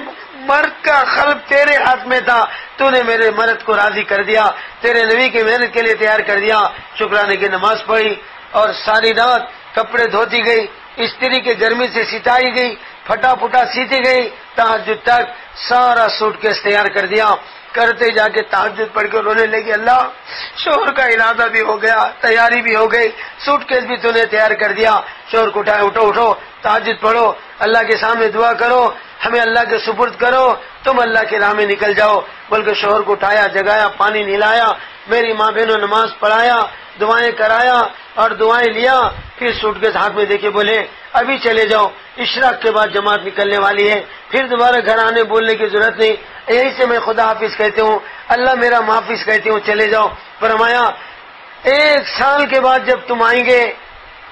مرد کا قلب تیرے ہاتھ میں تھا، تو نے میرے مرد کو راضی کر دیا، تیرے نبی کی محنت کے لیے تیار کر دیا۔ شکرانے کی نماز پڑھی اور ساری رات کپڑے دھوتی گئی، استری کے گرمی سے ستائی گئی، پھٹا پھٹا سیتی گئی، تہجد تک سارا سوٹ کیس تیار کر دیا۔ کرتے جا کے تہجد پڑھ کے رونے لگی، اللہ شوہر کا ارادہ بھی ہو گیا، تیاری بھی ہو گئی، سوٹ کیس بھی تو نے تیار کر دیا۔ شوہر کو اٹھائے، اٹھو تہجد پڑھو، اللہ کے سامنے دعا کرو، ہمیں اللہ کے سپرد کرو، تم اللہ کی راہ میں نکل جاؤ۔ بلکہ شوہر کو اٹھایا، جگایا، پانی نلایا، میری ماں بہنوں نماز پڑھایا، دعائیں کرایا اور دعائیں لیا، پھر سوٹ کے ہاتھ میں دیکھے بولے ابھی چلے جاؤ، اشراق کے بعد جماعت نکلنے والی ہے، پھر دوبارہ گھر آنے بولنے کی ضرورت نہیں، یہی سے میں خدا حافظ کہتی ہوں، اللہ میرا محافظ کہتی ہوں، چلے جاؤ۔ فرمایا 1 سال کے بعد جب تم آئیں گے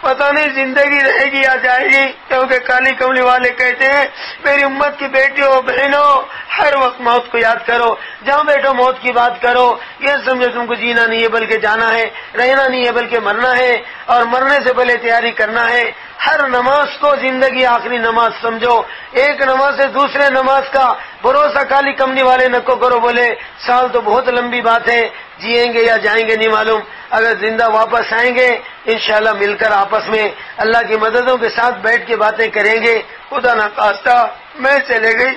پتہ نہیں زندگی رہے گی یا جائے گی، کیونکہ کالی کملی والے کہتے ہیں میری امت کی بیٹیوں بہنوں ہر وقت موت کو یاد کرو، جہاں بیٹھو موت کی بات کرو، یہ سمجھو تم کو جینا نہیں ہے بلکہ جانا ہے، رہنا نہیں ہے بلکہ مرنا ہے، اور مرنے سے پہلے تیاری کرنا ہے۔ ہر نماز کو زندگی آخری نماز سمجھو، ایک نماز سے دوسرے نماز کا بھروسہ کالی کملی والے نہ کو کرو، بولے سال تو بہت لمبی بات ہے، جیئیں گے یا جائیں گے نہیں معلوم، اگر زندہ واپس آئیں گے انشاءاللہ مل کر آپس میں اللہ کی مددوں کے ساتھ بیٹھ کے باتیں کریں گے۔ خدا نہ خواستہ میں چلے گئی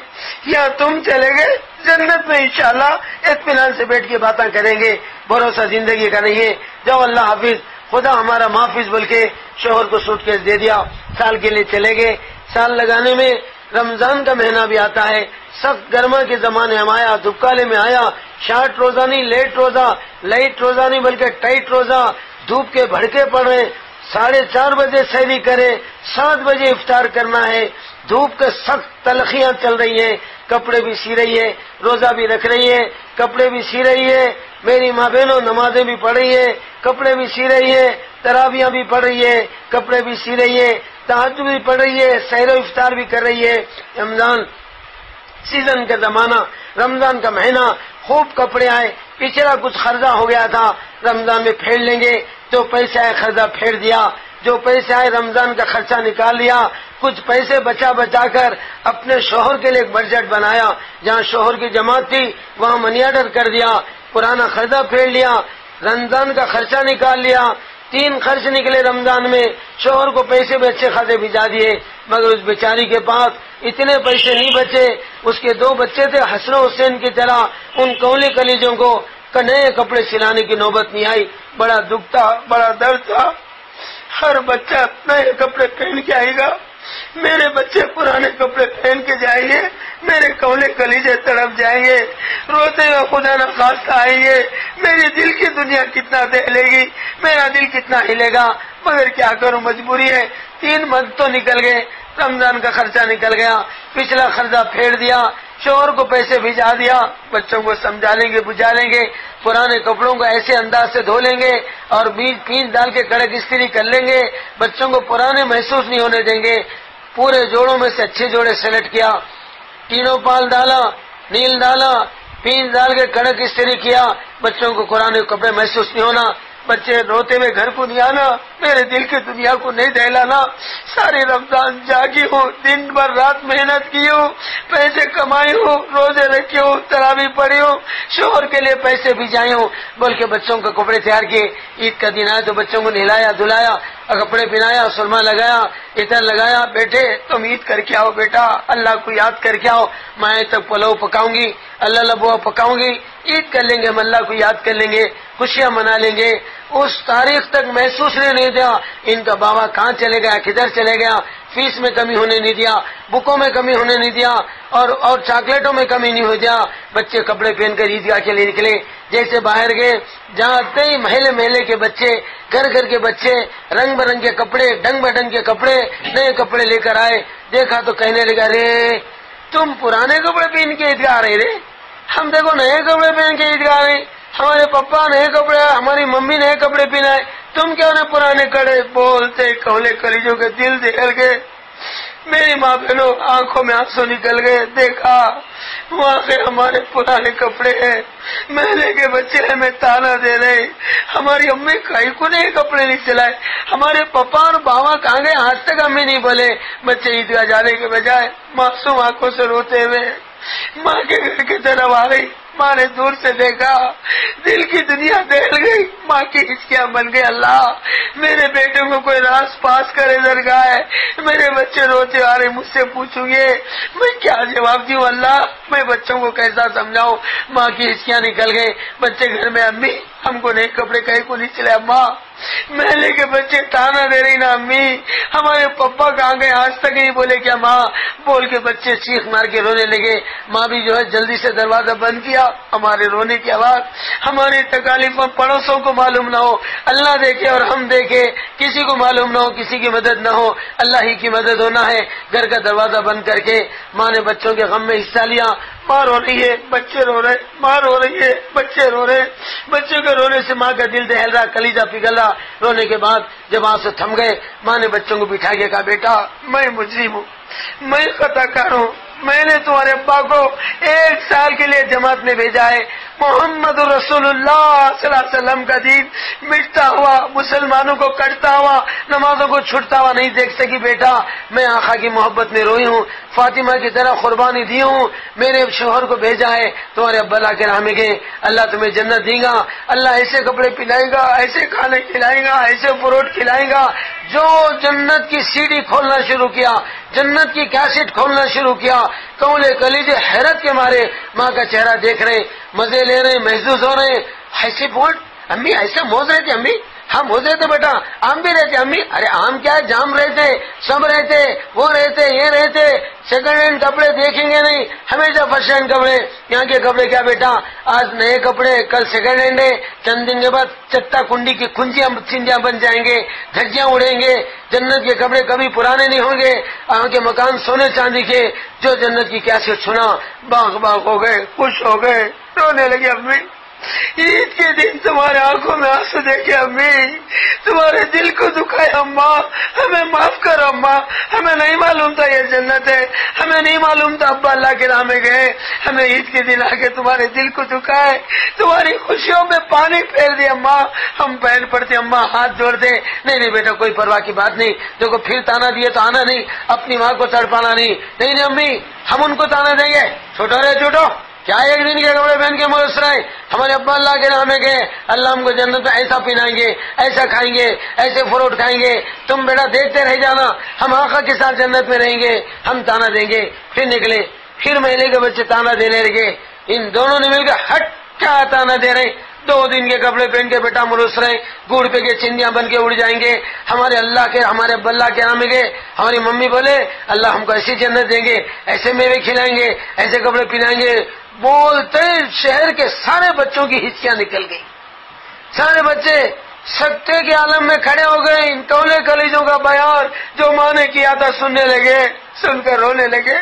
یا تم چلے گئے، جنت میں انشاءاللہ اطمینان سے بیٹھ کے باتیں کریں گے، بھروسہ زندگی کا نہیں ہے۔ جاؤ اللہ حافظ، خدا ہمارا محافظ بول کے شوہر کو سوٹ کیس دے دیا، سال کے لیے چلے گئے۔ سال لگانے میں رمضان کا مہینہ بھی آتا ہے، سخت گرما کے زمانے ہم آیا، دھوپکالے میں آیا، شارٹ روزہ نہیں، لیٹ روزہ، لائٹ روزہ نہیں بلکہ ٹائٹ روزہ، دھوپ کے بھڑکے پڑ رہے، 4:30 بجے سحری کرے، 7 بجے افطار کرنا ہے، دھوپ کے سخت تلخیاں چل رہی ہیں، کپڑے بھی سی رہی ہے، روزہ بھی رکھ رہی ہے، کپڑے بھی سی رہی ہے، میری ماں بہنوں نمازیں بھی پڑھ رہی ہے، کپڑے بھی سی رہی ہے، تراویاں بھی پڑھ رہی ہے، کپڑے بھی سی رہی ہے، تہجد بھی پڑھ رہی ہے، سحر و افطار بھی کر رہی ہے۔ رمضان سیزن کا زمانہ، رمضان کا مہینہ، خوب کپڑے آئے، پچھلا کچھ قرضہ ہو گیا تھا، رمضان میں پھیڑ لیں گے، جو پیسے آئے قرضہ پھیڑ دیا، جو پیسے آئے رمضان کا خرچہ نکال لیا، کچھ پیسے بچا کر اپنے شوہر کے لیے ایک بجٹ بنایا، جہاں شوہر کی جماعت تھی وہاں منی آرڈر کر دیا، پرانا قرضہ پھیڑ لیا، رمضان کا خرچہ نکال لیا، 3 خرچ نکلے رمضان میں، شوہر کو پیسے بھی اچھے خاصے بھیجا دیے، مگر اس بیچاری کے پاس اتنے پیسے نہیں بچے، اس کے 2 بچے تھے حسن و حسین کی طرح، ان کولی کلیجوں کو نئے کپڑے سلانے کی نوبت نہیں آئی، بڑا دکھ تھا، بڑا درد تھا، ہر بچہ نئے کپڑے پہن کے آئے گا، میرے بچے پرانے کپڑے پہن کے جائیں گے، میرے کولے کلیجے تڑپ جائیں گے، روتے ہوئے خدا نہ خواستہ آئیں گے، میری دل کی دنیا کتنا دہلے گی، میرا دل کتنا ہلے گا، مگر کیا کروں، مجبوری ہے۔ 3 منتھ تو نکل گئے، رمضان کا خرچہ نکل گیا، پچھلا خرچہ پھیر دیا، شوہر کو پیسے بھیجا دیا، بچوں کو سمجھا لیں گے، بجھا لیں گے، پرانے کپڑوں کو ایسے انداز سے دھو لیں گے اور بیچ پیس ڈال کے کڑک استری کر لیں گے، بچوں کو پرانے محسوس نہیں ہونے دیں گے۔ پورے جوڑوں میں سے اچھے جوڑے سلیکٹ کیا، تینوں پال ڈالا، نیل ڈالا، پیس ڈال کے کڑک استری کیا، بچوں کو پرانے کپڑے محسوس نہیں ہونا، بچے روتے ہوئے گھر کو نہیں آنا، میرے دل کی دنیا کو نہیں دہلانا۔ سارے رمضان جاگی ہوں، دن بھر رات محنت کی ہوں، پیسے کمائی ہوں، روزے رکھے ہوں، تراویح پڑھی ہوں، شوہر کے لیے پیسے بھیجائے ہوں، بول کے بچوں کے کپڑے تیار کیے۔ عید کا دن آیا تو بچوں کو نہلایا دھلایا، کپڑے پہنایا، سرما لگایا، عطر لگایا، بیٹے تم عید کر کے آؤ، بیٹا اللہ کو یاد کر کے آؤ، میں تک پلاؤ پکاؤں گی، اللہ لبوا پکاؤں گی، عید کر لیں گے، ہم اللہ کو یاد کر لیں گے، خوشیاں منا لیں گے۔ اس تاریخ تک محسوس نہیں دیا ان کا بابا کہاں چلے گیا، کدھر چلے گیا، فیس میں کمی ہونے نہیں دیا، بکوں میں کمی ہونے نہیں دیا، اور چاکلیٹوں میں کمی نہیں ہو دیا۔ بچے کپڑے پہن کر عیدگاہ کے لیے نکلے، جیسے باہر گئے، جاتے ہی محلے محلے کے بچے، گھر گھر کے بچے رنگ برنگ کے کپڑے، ڈنگ بڈنگ کے کپڑے، نئے کپڑے لے کر آئے۔ دیکھا تو کہنے لگا، رے تم پرانے کپڑے پہن کے عیدگاہ آ رہے رے، ہم دیکھو نئے کپڑے پہن کے عیدگاہ آ رہے، ہمارے پپا نئے کپڑے، ہماری ممی نئے کپڑے پہنائے، تم کیوں نے پرانے کڑے؟ بولتے کولے کلیجوں کے دل دہل گئے۔ میری ماں بہنوں آنکھوں میں آنسو نکل گئے، دیکھا وہاں سے ہمارے پرانے کپڑے ہیں، محلے کے بچے ہمیں تانا دے رہے، ہماری امی کائی کو نئے کپڑے نہیں سلائے، ہمارے پپا اور بابا کہاں گئے، آج تک امی نہیں بولے۔ بچے عیدگاہ جانے کے بجائے معصوم آنکھوں سے روتے ہوئے ماں کے گھر کی طرف آ رہی۔ ماں نے دور سے دیکھا، دل کی دنیا دہل گئی، ماں کی ہچکیاں بن گئی، اللہ میرے بیٹے کو کوئی راز پاس کرے درگاہ ہے، میرے بچے روتے آ رہے، مجھ سے پوچھوں گے میں کیا جواب دوں، اللہ میں بچوں کو کیسا سمجھاؤں۔ ماں کی ہچکیاں نکل گئے، بچے گھر میں، امی ہم کو نئے کپڑے کہیں کو نہیں چلے، اماں محلے کے بچے تانا دے رہی نا، امی ہمارے پپا کہاں گئے، آج تک نہیں بولے کیا ماں؟ بول کے بچے چیخ مار کے رونے لگے۔ ماں بھی جو ہے جلدی سے دروازہ بند کیا، ہمارے رونے کی آواز، ہماری تکالیف پڑوسوں کو معلوم نہ ہو، اللہ دیکھے اور ہم دیکھے، کسی کو معلوم نہ ہو، کسی کی مدد نہ ہو، اللہ ہی کی مدد ہونا ہے۔ گھر کا دروازہ بند کر کے ماں نے بچوں کے غم میں حصہ لیا۔ ماں رو رہی ہے، بچے رو رہے، ماں رو رہی ہے، بچے رو رہے، بچوں کے رونے سے ماں کا دل دہل رہا، کلیجہ پگھل رہا۔ رونے کے بعد جب آنسو تھم گئے، ماں نے بچوں کو بٹھا کے کہا، بیٹا میں مجرم ہوں، میں خطا کار ہوں، میں نے تمہارے ابا کو 1 سال کے لیے جماعت میں بھیجا ہے، محمد رسول اللہ صلی اللہ علیہ وسلم کا دین مٹتا ہوا، مسلمانوں کو کٹتا ہوا، نمازوں کو چھٹتا ہوا نہیں دیکھ سکی، بیٹا میں آقا کی محبت میں روئی ہوں، فاطمہ کی طرح قربانی دی ہوں، میرے شوہر کو بھیجا ہے، تمہارے ابا لا کے راہ میں گئے، اللہ تمہیں جنت دے گا، اللہ ایسے کپڑے پہنائے گا، ایسے کھانے کھلائے گا، ایسے فروٹ کھلائے گا۔ جو جنت کی سیڑھی کھولنا شروع کیا، جنت کی کیسٹ کھولنا شروع کیا، کولے کلیجے حیرت کے مارے ماں کا چہرہ دیکھ رہے، مزے لے رہے، محسوس ہو رہے، ایسے فوڈ امی ایسے موز رہے تھے، امی ہم ہو رہے تھے، بیٹا آم بھی رہتے، امی ارے آم کیا ہے، جام رہتے، سب رہتے، وہ رہتے، یہ رہتے، سیکنڈ ہینڈ کپڑے دیکھیں گے نہیں، ہمیشہ فرسٹ ہینڈ کپڑے، یہاں کے کپڑے کیا بیٹا، آج نئے کپڑے کل سیکنڈ ہینڈ ہے، چند دن کے بعد چتا کنڈی کی چنجیاں بن جائیں گے، دھجیاں اڑیں گے۔ جنت کے کپڑے کبھی پرانے نہیں ہوں گے، آن کے مکان سونے چاندی کے۔ جو جنت کی کیسے سنا، باغ باغ ہو گئے، خوش ہو گئے، رونے لگے، امی عید کے دن تمہارے آنکھوں میں آنسو دیکھے، امی تمہارے دل کو دکھائے، اماں ہمیں معاف کرو، اماں ہمیں نہیں معلوم تھا یہ جنت ہے، ہمیں نہیں معلوم تھا، ابا اللہ کے راہ میں گئے، ہمیں عید کے دن آ کے تمہارے دل کو دکھائے، تمہاری خوشیوں میں پانی پھیر دے، اماں ہم پیر پڑتے، اماں ہاتھ جوڑ دے۔ نہیں نہیں بیٹا کوئی پرواہ کی بات نہیں، دیکھو پھر تانا دیے تو آنا نہیں، اپنی ماں کو تڑپانا نہیں، نہیں نہیں امی ہم ان کو تانا دیں گے، چھوٹو رہے چھوٹو کیا ایک دن کے کپڑے پہن کے مست رہے، ہمارے ابا اللہ کے نام میں گئے، اللہ ہم کو جنت میں ایسا پہنائیں گے، ایسا کھائیں گے، ایسے فروٹ کھائیں گے، تم بیٹا دیکھتے رہ جانا، ہم آقا کے ساتھ جنت میں رہیں گے، ہم تانا دیں گے۔ پھر نکلے، پھر مہینے کے بچے تانا دینے لگے، ان دونوں نے مل کر ہٹ کیا تانا دے رہے، 2 دن کے کپڑے پہن کے بیٹا مروس رہے، گوڑ پہ کے چندیاں بن کے اڑ جائیں گے، ہمارے اللہ کے نام گے، ہماری ممی بولے اللہ ہم کو ایسی جنت دیں گے، ایسے میوے کھلائیں گے، ایسے کپڑے پہنائیں گے، بولتے شہر کے سارے بچوں کی ہچکیاں نکل گئی، سارے بچے سکتے کے عالم میں کھڑے ہو گئے، ان کولے کلیجوں کا بیان جو ماں نے کیا تھا سننے لگے، سن کر رونے لگے،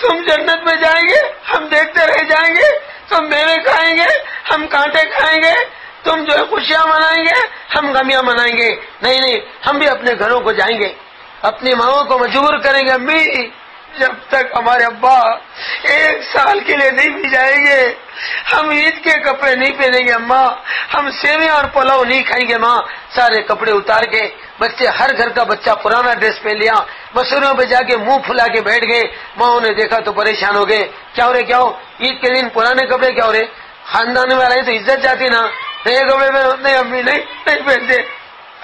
تم جنت میں جائیں گے ہم دیکھتے رہ جائیں گے، تم میوے کھائیں گے ہم کانٹے کھائیں گے، تم جو ہے خوشیاں منائیں گے ہم غمیاں منائیں گے، نہیں ہم بھی اپنے گھروں کو جائیں گے، اپنی ماؤں کو مجبور کریں گے، امی جب تک ہمارے ابا 1 سال کے لیے نہیں بھی جائیں گے ہم عید کے کپڑے نہیں پہنیں گے، اماں ہم سیویاں اور پلاؤ نہیں کھائیں گے، ماں سارے کپڑے اتار کے بچے، ہر گھر کا بچہ پرانا ڈریس پہن لیا، مسوریوں پہ جا کے منہ پھلا کے بیٹھ گئے، ماں نے دیکھا تو پریشان ہو گئے، کیا ہو رہے کیا ہو عید کے دن پرانے کپڑے کیا ہو رہے، خاندان میں آئے تو عزت جاتی نا، نئے کپڑے نہیں امی نہیں پہنتے،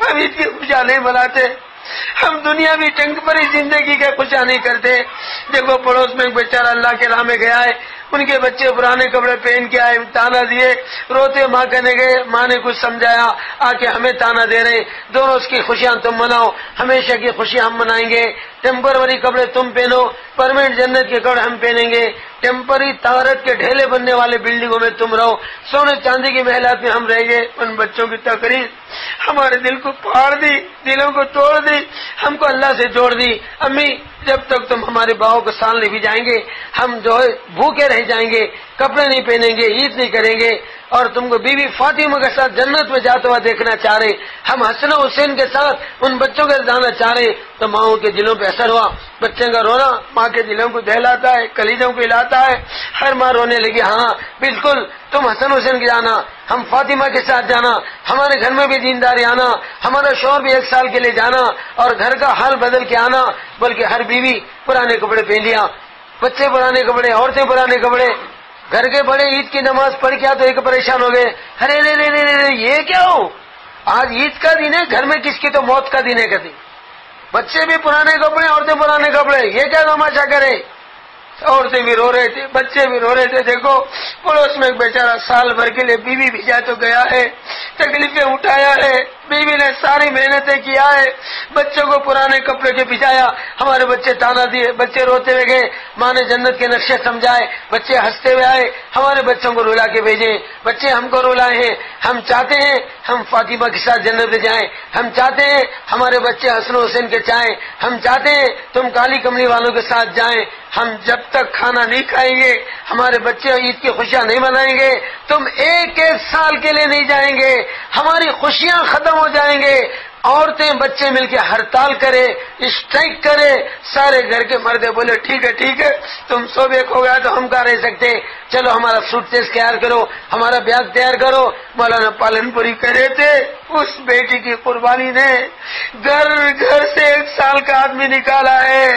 ہم عید کی خوشیاں نہیں مناتے، ہم دنیا بھی ٹیمپرری زندگی کے خوشیاں نہیں کرتے۔ دیکھو پڑوس میں ایک بیچارہ اللہ کے راہ میں گیا ہے، ان کے بچے پرانے کپڑے پہن کے آئے، تانا دیے، روتے ماں کہنے گئے، ماں نے کچھ سمجھایا، آ کے ہمیں تانا دے رہے، 2 روز کی خوشیاں تم مناؤ، ہمیشہ کی خوشیاں ہم منائیں گے، ٹیمپرری کپڑے تم پہنو، پرمنٹ جنت کے کپڑے ہم پہنیں گے، ٹیمپرری طہارت کے ڈھیلے بننے والے بلڈنگوں میں تم رہو، سونے چاندی کی محلات میں ہم رہیں گے۔ ان بچوں کی تقریر ہمارے دل کو پھاڑ دی، دلوں کو توڑ دی، ہم کو اللہ سے جوڑ دی۔ امی جب تک تم ہمارے باؤں کو سال نہیں بھی جائیں گے ہم جو ہے بھوکے رہ جائیں گے، کپڑے نہیں پہنیں گے، عید نہیں کریں گے، اور تم کو بی بی فاطمہ کے ساتھ جنت میں جاتا ہوا دیکھنا چاہ رہے، ہم حسن و حسین کے ساتھ ان بچوں کے جانا چاہ رہے۔ تو ماؤں کے دلوں پہ اثر ہوا، بچے کا رونا ماں کے دلوں کو دہلاتا ہے، کلیجوں کو ہلاتا ہے، ہر ماں رونے لگی، ہاں بالکل تم حسن حسین کے جانا، ہم فاطمہ کے ساتھ جانا، ہمارے گھر میں بھی دینداری آنا، ہمارا شوہر بھی 1 سال کے لیے جانا اور گھر کا حال بدل کے آنا، بلکہ ہر بیوی پرانے کپڑے پہن لیا، بچے پرانے کپڑے، عورتیں پرانے کپڑے، گھر کے بڑے عید کی نماز پڑھ کے تو ایک پریشان ہو گئے، ارے یہ کیا ہو، آج عید کا دن ہے، گھر میں کس کی تو موت کا دن ہے کبھی، بچے بھی پرانے کپڑے، عورتیں پرانے کپڑے، یہ کیا تماشا کرے، عورتیں بھی رو رہے تھے، بچے بھی رو رہے تھے۔ دیکھو پڑوس میں ایک بیچارہ سال بھر کے لیے بیوی بھیجا تو گیا ہے، تکلیفیں اٹھایا ہے، بیوی نے ساری محنتیں کیا ہے، بچوں کو پرانے کپڑے کے بھیجایا، ہمارے بچے تانا دیے، بچے روتے ہوئے گئے، ماں نے جنت کے نقشے سمجھائے، بچے ہنستے ہوئے آئے، ہمارے بچوں کو رلا کے بھیجے، بچے ہم کو رلائے ہیں، ہم چاہتے ہیں ہم فاطمہ کے ساتھ جنت میں جائیں، ہم چاہتے ہیں ہمارے بچے حسن حسین کے چاہیں، ہم چاہتے ہیں تم کالی کملی والوں کے ساتھ جائیں، ہم جب تک کھانا نہیں کھائیں گے، ہمارے بچے عید کی خوشیاں نہیں منائیں گے، تم 1 سال کے لیے نہیں جائیں گے، ہماری خوشیاں ختم ہو جائیں گے۔ عورتیں بچے مل کے ہڑتال کرے، اسٹرائک کرے، سارے گھر کے مردے بولے ٹھیک ہے تم سو ایک ہو گیا تو ہم کہاں رہ سکتے، چلو ہمارا سوٹ کیس تیار کرو، ہمارا بیاگ تیار کرو۔ مولانا پالن پوری کرے تھے، اس بیٹی کی قربانی نے گھر سے 1 سال کا آدمی نکالا ہے،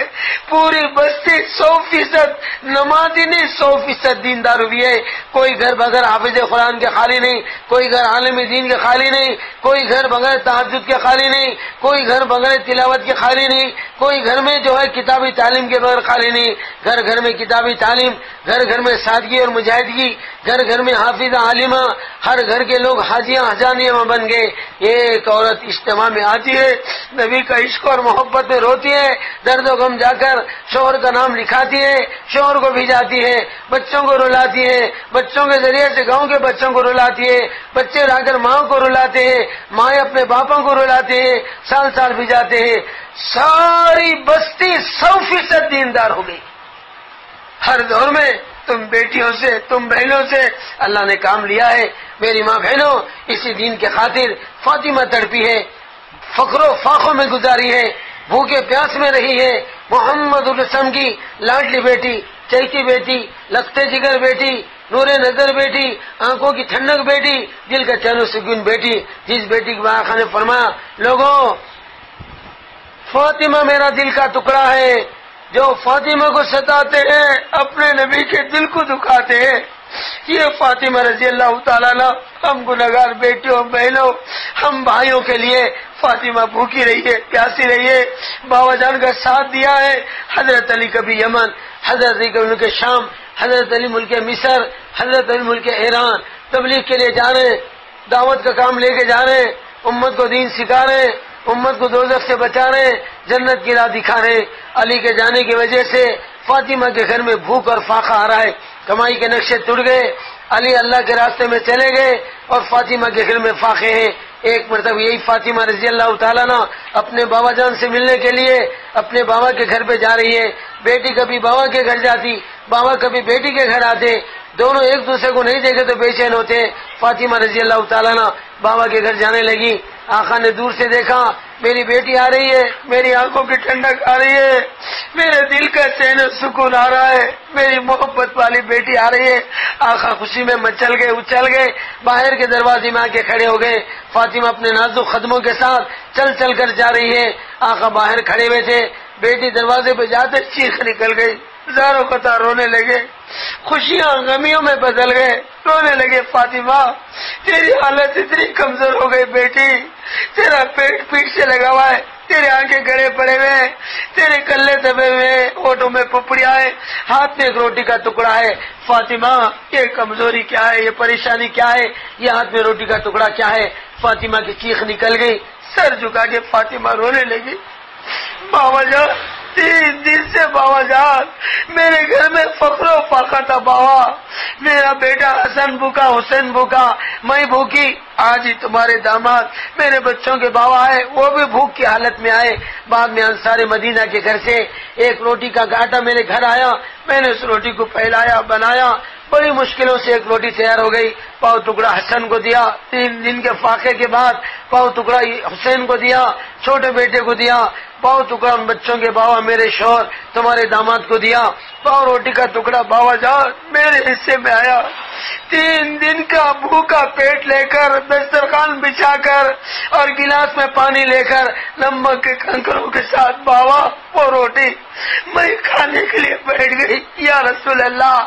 پوری بستی 100% نمازی نہیں 100% دیندار ہوئی ہے، کوئی گھر بغیر حافظ قرآن کے خالی نہیں، کوئی گھر عالم دین کے خالی نہیں، کوئی گھر بغیر تہجد کے خالی نہیں، کوئی گھر بغیر تلاوت کے خالی نہیں، کوئی گھر میں جو ہے کتابی تعلیم کے بغیر خالی نہیں، گھر میں کتابی تعلیم، گھر میں سادگی اور مجاہدگی، گھر میں حافظہ عالمہ، ہر گھر کے لوگ حاجیاں حجانیاں بن گئے۔ ایک عورت اجتماع میں آتی ہے، نبی کا عشق اور محبت میں روتی ہے، درد و غم جا کر شوہر کا نام لکھاتی ہے، شوہر کو بھیجاتی ہے، بچوں کو رلاتی ہے، بچوں کے ذریعے سے گاؤں کے بچوں کو رلاتی ہے، بچے لا کر ماں کو رلاتے ہیں، ماں اپنے باپوں کو رلاتے ہیں، سال بھیجاتے ہیں، ساری بستی 100% دیندار ہو گئی۔ ہر دور میں تم بیٹیوں سے، تم بہنوں سے اللہ نے کام لیا ہے۔ میری ماں بہنوں، اسی دین کے خاطر فاطمہ تڑپی ہے، فخر و فاخوں میں گزاری ہے، بھوکے پیاس میں رہی ہے، محمد الرسم کی لاڈلی بیٹی، چہتی بیٹی، لختے جگر بیٹی، نور نظر بیٹی، آنکھوں کی ٹھنڈک بیٹی، دل کا چین و سکون بیٹی، جس بیٹی کے آقا نے فرمایا، لوگوں فاطمہ میرا دل کا ٹکڑا ہے، جو فاطمہ کو ستاتے ہیں اپنے نبی کے دل کو دکھاتے ہیں۔ یہ فاطمہ رضی اللہ تعالیٰ عنہ، ہم گنہگار بیٹیوں بہنوں، ہم بھائیوں کے لیے فاطمہ بھوکی رہی ہے، پیاسی رہی ہے، باوا جان کا ساتھ دیا ہے۔ حضرت علی کبھی یمن، حضرت علی کبھی ملک شام، حضرت علی ملک مصر، حضرت علی ملک ایران، تبلیغ کے لیے جا رہے ہیں، دعوت کا کام لے کے جا رہے ہیں، امت کو دین سکھا رہے ہیں، امت کو دوزخ سے بچا رہے ہیں، جنت کی راہ دکھا رہے ہیں۔ علی کے جانے کی وجہ سے فاطمہ کے گھر میں بھوک اور فاقہ آ رہا ہے، کمائی کے نقشے ٹوٹ گئے، علی اللہ کے راستے میں چلے گئے اور فاطمہ کے گھر میں فاقے ہیں۔ ایک مرتبہ یہی فاطمہ رضی اللہ تعالیٰ عنہ اپنے بابا جان سے ملنے کے لیے اپنے بابا کے گھر پہ جا رہی ہے۔ بیٹی کبھی بابا کے گھر جاتی، بابا کبھی بیٹی کے گھر آتے، دونوں ایک دوسرے کو نہیں دیکھے تو بے چین ہوتے۔ فاطمہ رضی اللہ تعالیٰ عنہ بابا کے گھر جانے لگی، آقا نے دور سے دیکھا میری بیٹی آ رہی ہے، میری آنکھوں کی ٹھنڈک آ رہی ہے، میرے دل کا چین و سکون آ رہا ہے، میری محبت والی بیٹی آ رہی ہے۔ آقا خوشی میں مچل گئے، اچھل گئے، باہر کے دروازے میں آ کے کھڑے ہو گئے۔ فاطمہ اپنے نازک قدموں کے ساتھ چل چل کر جا رہی ہے، آقا باہر کھڑے ہوئے تھے۔ بیٹی دروازے پہ جاتے چیخ نکل گئی، زاروں قطار رونے لگے، خوشیاں غمیوں میں بدل گئے، رونے لگے۔ فاطمہ تیری حالت اتنی کمزور ہو گئی بیٹی، تیرا پیٹ پیٹ سے لگا ہوا ہے، تیرے آنکھیں گڑے پڑے ہوئے ہیں، تیرے کلے دبے ہوئے ہیں، ہونٹوں میں پپڑیاں ہیں، ہاتھ میں ایک روٹی کا ٹکڑا ہے۔ فاطمہ یہ کمزوری کیا ہے، یہ پریشانی کیا ہے، یہ ہاتھ میں روٹی کا ٹکڑا کیا ہے؟ فاطمہ کی چیخ نکل گئی، سر جھکا کے فاطمہ رونے لگی۔ بابا جان 3 دن سے بابا جان میرے گھر میں فخر و فاقہ تھا بابا، میرا بیٹا حسن بھوکا، حسین بھوکا، میں بھوکی، آج ہی تمہارے داماد میرے بچوں کے بابا آئے، وہ بھی بھوک کی حالت میں آئے۔ بعد میں انصار مدینہ کے گھر سے ایک روٹی کا گاٹا میرے گھر آیا، میں نے اس روٹی کو پھیلایا، بنایا، بڑی مشکلوں سے ایک روٹی تیار ہو گئی۔ پاؤ ٹکڑا حسن کو دیا، 3 دن کے فاقے کے بعد پاؤ ٹکڑا حسین کو دیا، چھوٹے بیٹے کو دیا، پاؤ ٹکڑا ان بچوں کے بابا میرے شوہر تمہارے داماد کو دیا، پاؤ روٹی کا ٹکڑا بابا جان میرے حصے میں آیا۔ 3 دن کا بھوکا پیٹ لے کر دسترخوان بچھا کر اور گلاس میں پانی لے کر نمک کے کنکروں کے ساتھ بابا وہ روٹی میں کھانے کے لیے بیٹھ گئی۔ یا رسول اللہ،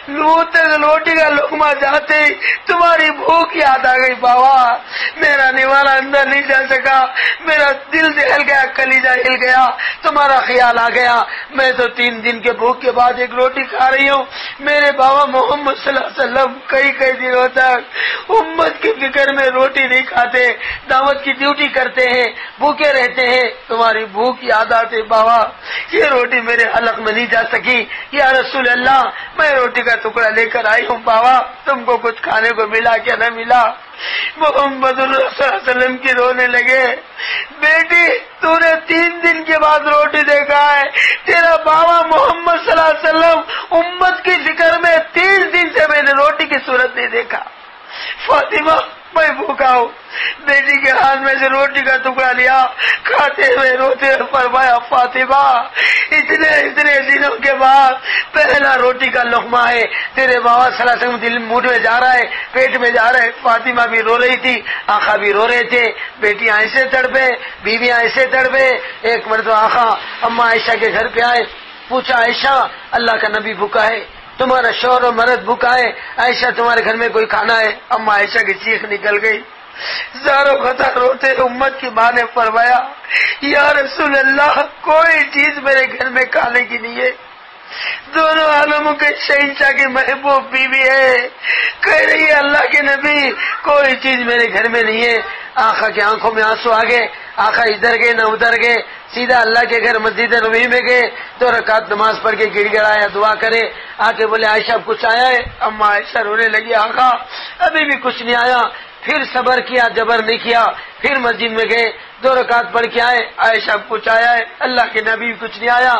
منہ تک روٹی کا لقمہ جاتے ہی تمہاری بھوک یاد آ گئی بابا، میرا نوالا اندر نہیں جا سکا، میرا دل دہل گیا، کلیجہ ہل گیا، تمہارا خیال آ گیا۔ میں تو 3 دن کے بھوک کے بعد ایک روٹی کھا رہی ہوں، میرے بابا محمد صلی اللہ علیہ وسلم کئی دنوں تک امت کی فکر میں روٹی نہیں کھاتے، دعوت کی ڈیوٹی کرتے ہیں، بھوکے رہتے ہیں، تمہاری بھوک یاد آتے بابا، یہ روٹی میرے حلق میں نہیں جا سکی۔ یا رسول اللہ، میں روٹی کا ٹکڑا لے کر آئی ہوں بابا، تم کو کچھ کھانے کو ملا کیا نہ ملا؟ محمد صلی اللہ علیہ وسلم کی رونے لگے، بیٹی تو نے 3 دن کے بعد روٹی دیکھا ہے، تیرا بابا محمد صلی اللہ علیہ وسلم امت کی فکر میں 30 دن سے میں نے روٹی کی صورت نہیں دیکھا۔ فاطمہ میں بھوکا ہوں، بیٹی کے ہاتھ میں سے روٹی کا ٹکڑا لیا، کھاتے ہوئے روتے ہوئے فرمایا فاطمہ اتنے دنوں کے بعد پہلا روٹی کا لقمہ ہے، تیرے بابا صلی اللہ علیہ وسلم دل منہ میں جا رہا ہے، پیٹ میں جا رہا ہے۔ فاطمہ بھی رو رہی تھی، آقا بھی رو رہے تھے، بیٹیاں ایسے تڑپے، بیویاں ایسے تڑپے۔ ایک مرتبہ آقا اماں عائشہ کے گھر پہ آئے، پوچھا عائشہ اللہ کا نبی بھوکا ہے، تمہارا شوہر و مرد بھوکا ہے، عائشہ تمہارے گھر میں کوئی کھانا ہے؟ اما عائشہ کی چیخ نکل گئی، زاروں قطار روتے امت کی ماں نے فرمایا یا رسول اللہ کوئی چیز میرے گھر میں کھانے کی نہیں ہے، دونوں عالموں کے شہنشاہ کی محبوب بیوی ہے، کہہ رہی ہے اللہ کے نبی کوئی چیز میرے گھر میں نہیں ہے۔ آقا کی آنکھوں میں آنسو آ گئے، آقا ادھر گئے نہ ادھر گئے، سیدھا اللہ کے گھر مسجد نبوی میں گئے، 2 رکعت نماز پڑھ کے گڑ گڑایا، دعا کرے، آ کے بولے عائشہ کچھ آیا ہے؟ اما عائشہ رونے لگی، آقا ابھی بھی کچھ نہیں آیا۔ پھر صبر کیا، جبر نہیں کیا، پھر مسجد میں گئے، 2 رکعت پڑھ کے آئے، عائشہ کچھ آیا ہے؟ اللہ کے نبی کچھ نہیں آیا۔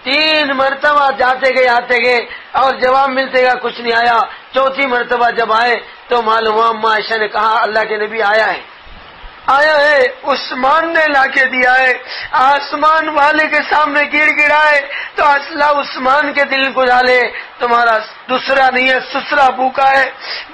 3 مرتبہ جاتے گئے آتے گئے اور جواب ملتے گا کچھ نہیں آیا۔ 4تھی مرتبہ جب آئے تو معلوم ہوا اما عائشہ نے کہا اللہ کے نبی آیا ہے عثمان نے لا کے دیا ہے۔ آسمان والے کے سامنے گڑ گڑائے تو اللہ عثمان کے دل کو ڈالے، تمہارا دوسرا نہیں ہے سسرا بھوکا ہے،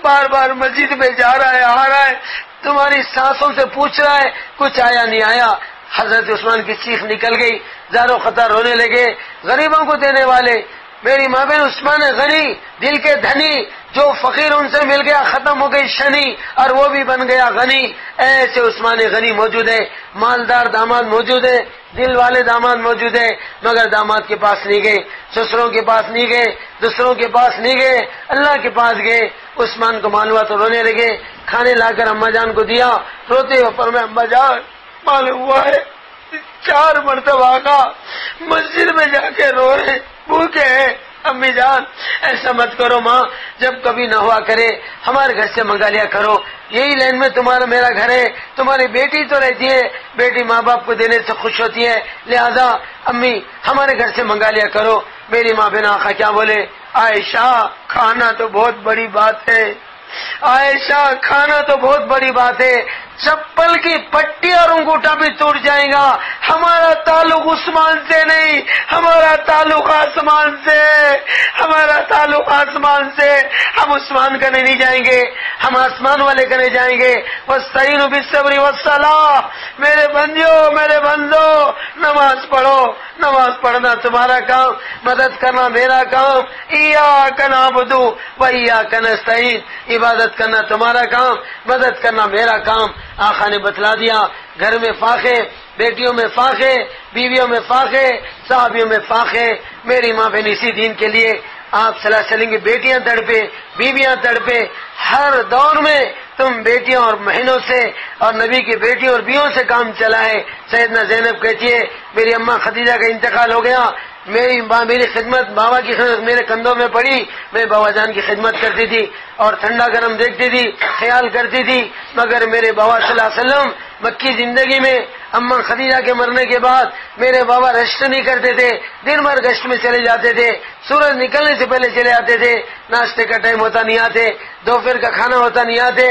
بار بار مسجد میں جا رہا ہے آ رہا ہے، تمہاری سانسوں سے پوچھ رہا ہے کچھ آیا نہیں آیا۔ حضرت عثمان کی چیخ نکل گئی، زاروں قطار رونے لگے، غریبوں کو دینے والے، میری ماں بہن عثمان غنی دل کے دھنی، جو فقیر ان سے مل گیا ختم ہو گئی شنی اور وہ بھی بن گیا غنی۔ ایسے عثمان غنی موجود ہے، مالدار داماد موجود ہے، دل والے داماد موجود ہیں مگر داماد کے پاس نہیں گئے، سسروں کے پاس نہیں گئے، دوسروں کے پاس نہیں گئے، اللہ کے پاس گئے۔ عثمان کو معلوم ہوا تو رونے لگے، کھانے لا کر اماں جان کو دیا، روتے ہوئے فرمایا اماں جان معلوم ہوا ہے 4 مرتبہ آقا مسجد میں جا کے رو رہے، بھوکے ہیں۔ امی جان ایسا مت کرو ماں، جب کبھی نہ ہوا کرے ہمارے گھر سے منگا لیا کرو، یہی لائن میں تمہارا میرا گھر ہے، تمہاری بیٹی تو رہتی ہے، بیٹی ماں باپ کو دینے سے خوش ہوتی ہے، لہذا امی ہمارے گھر سے منگا لیا کرو۔ میری ماں بہن آقا کیا بولے، عائشہ کھانا تو بہت بڑی بات ہے، عائشہ کھانا تو بہت بڑی بات ہے، چپل کی پٹی اور انگوٹھا بھی ٹوٹ جائے گا، ہمارا تعلق عثمان سے نہیں، ہمارا تعلق آسمان سے، ہمارا تعلق آسمان سے، ہم عثمان کرنے نہیں جائیں گے، ہم آسمان والے کرنے جائیں گے۔ وَاسْتَعِينُوا بِالصَّبْرِ وَالصَّلَاةِ، میرے بندیوں میرے بندو نماز پڑھو، نماز پڑھنا تمہارا کام، مدد کرنا میرا کام، ایاک نعبد و ایاک نستعین، عبادت کرنا تمہارا کام، مدد کرنا میرا کام۔ آقا نے بتلا دیا، گھر میں فاقے، بیٹیوں میں فاقے، بیویوں میں فاقے، صحابیوں میں فاقے۔ میری ماں بہن اسی دین کے لیے آپ صلی اللہ علیہ وسلم کی بیٹیاں تڑپے، بیویاں تڑپے، ہر دور میں تم بیٹیوں اور بہنوں سے اور نبی کی بیٹیوں اور بیویوں سے کام چلا ہے۔ سیدنا زینب کہتی ہے میری اماں خدیجہ کا انتقال ہو گیا، میری خدمت بابا کی خدمت میرے کندھوں میں پڑی، میں بابا جان کی خدمت کرتی تھی اور ٹھنڈا گرم دیکھتی تھی، خیال کرتی تھی، مگر میرے بابا صلی اللہ علیہ وسلم مکی زندگی میں اماں خدیجہ کے مرنے کے بعد میرے بابا ریسٹ نہیں کرتے تھے، دن بھر گشت میں چلے جاتے تھے، سورج نکلنے سے پہلے چلے آتے تھے، ناشتے کا ٹائم ہوتا نہیں آتے، دوپہر کا کھانا ہوتا نہیں آتے،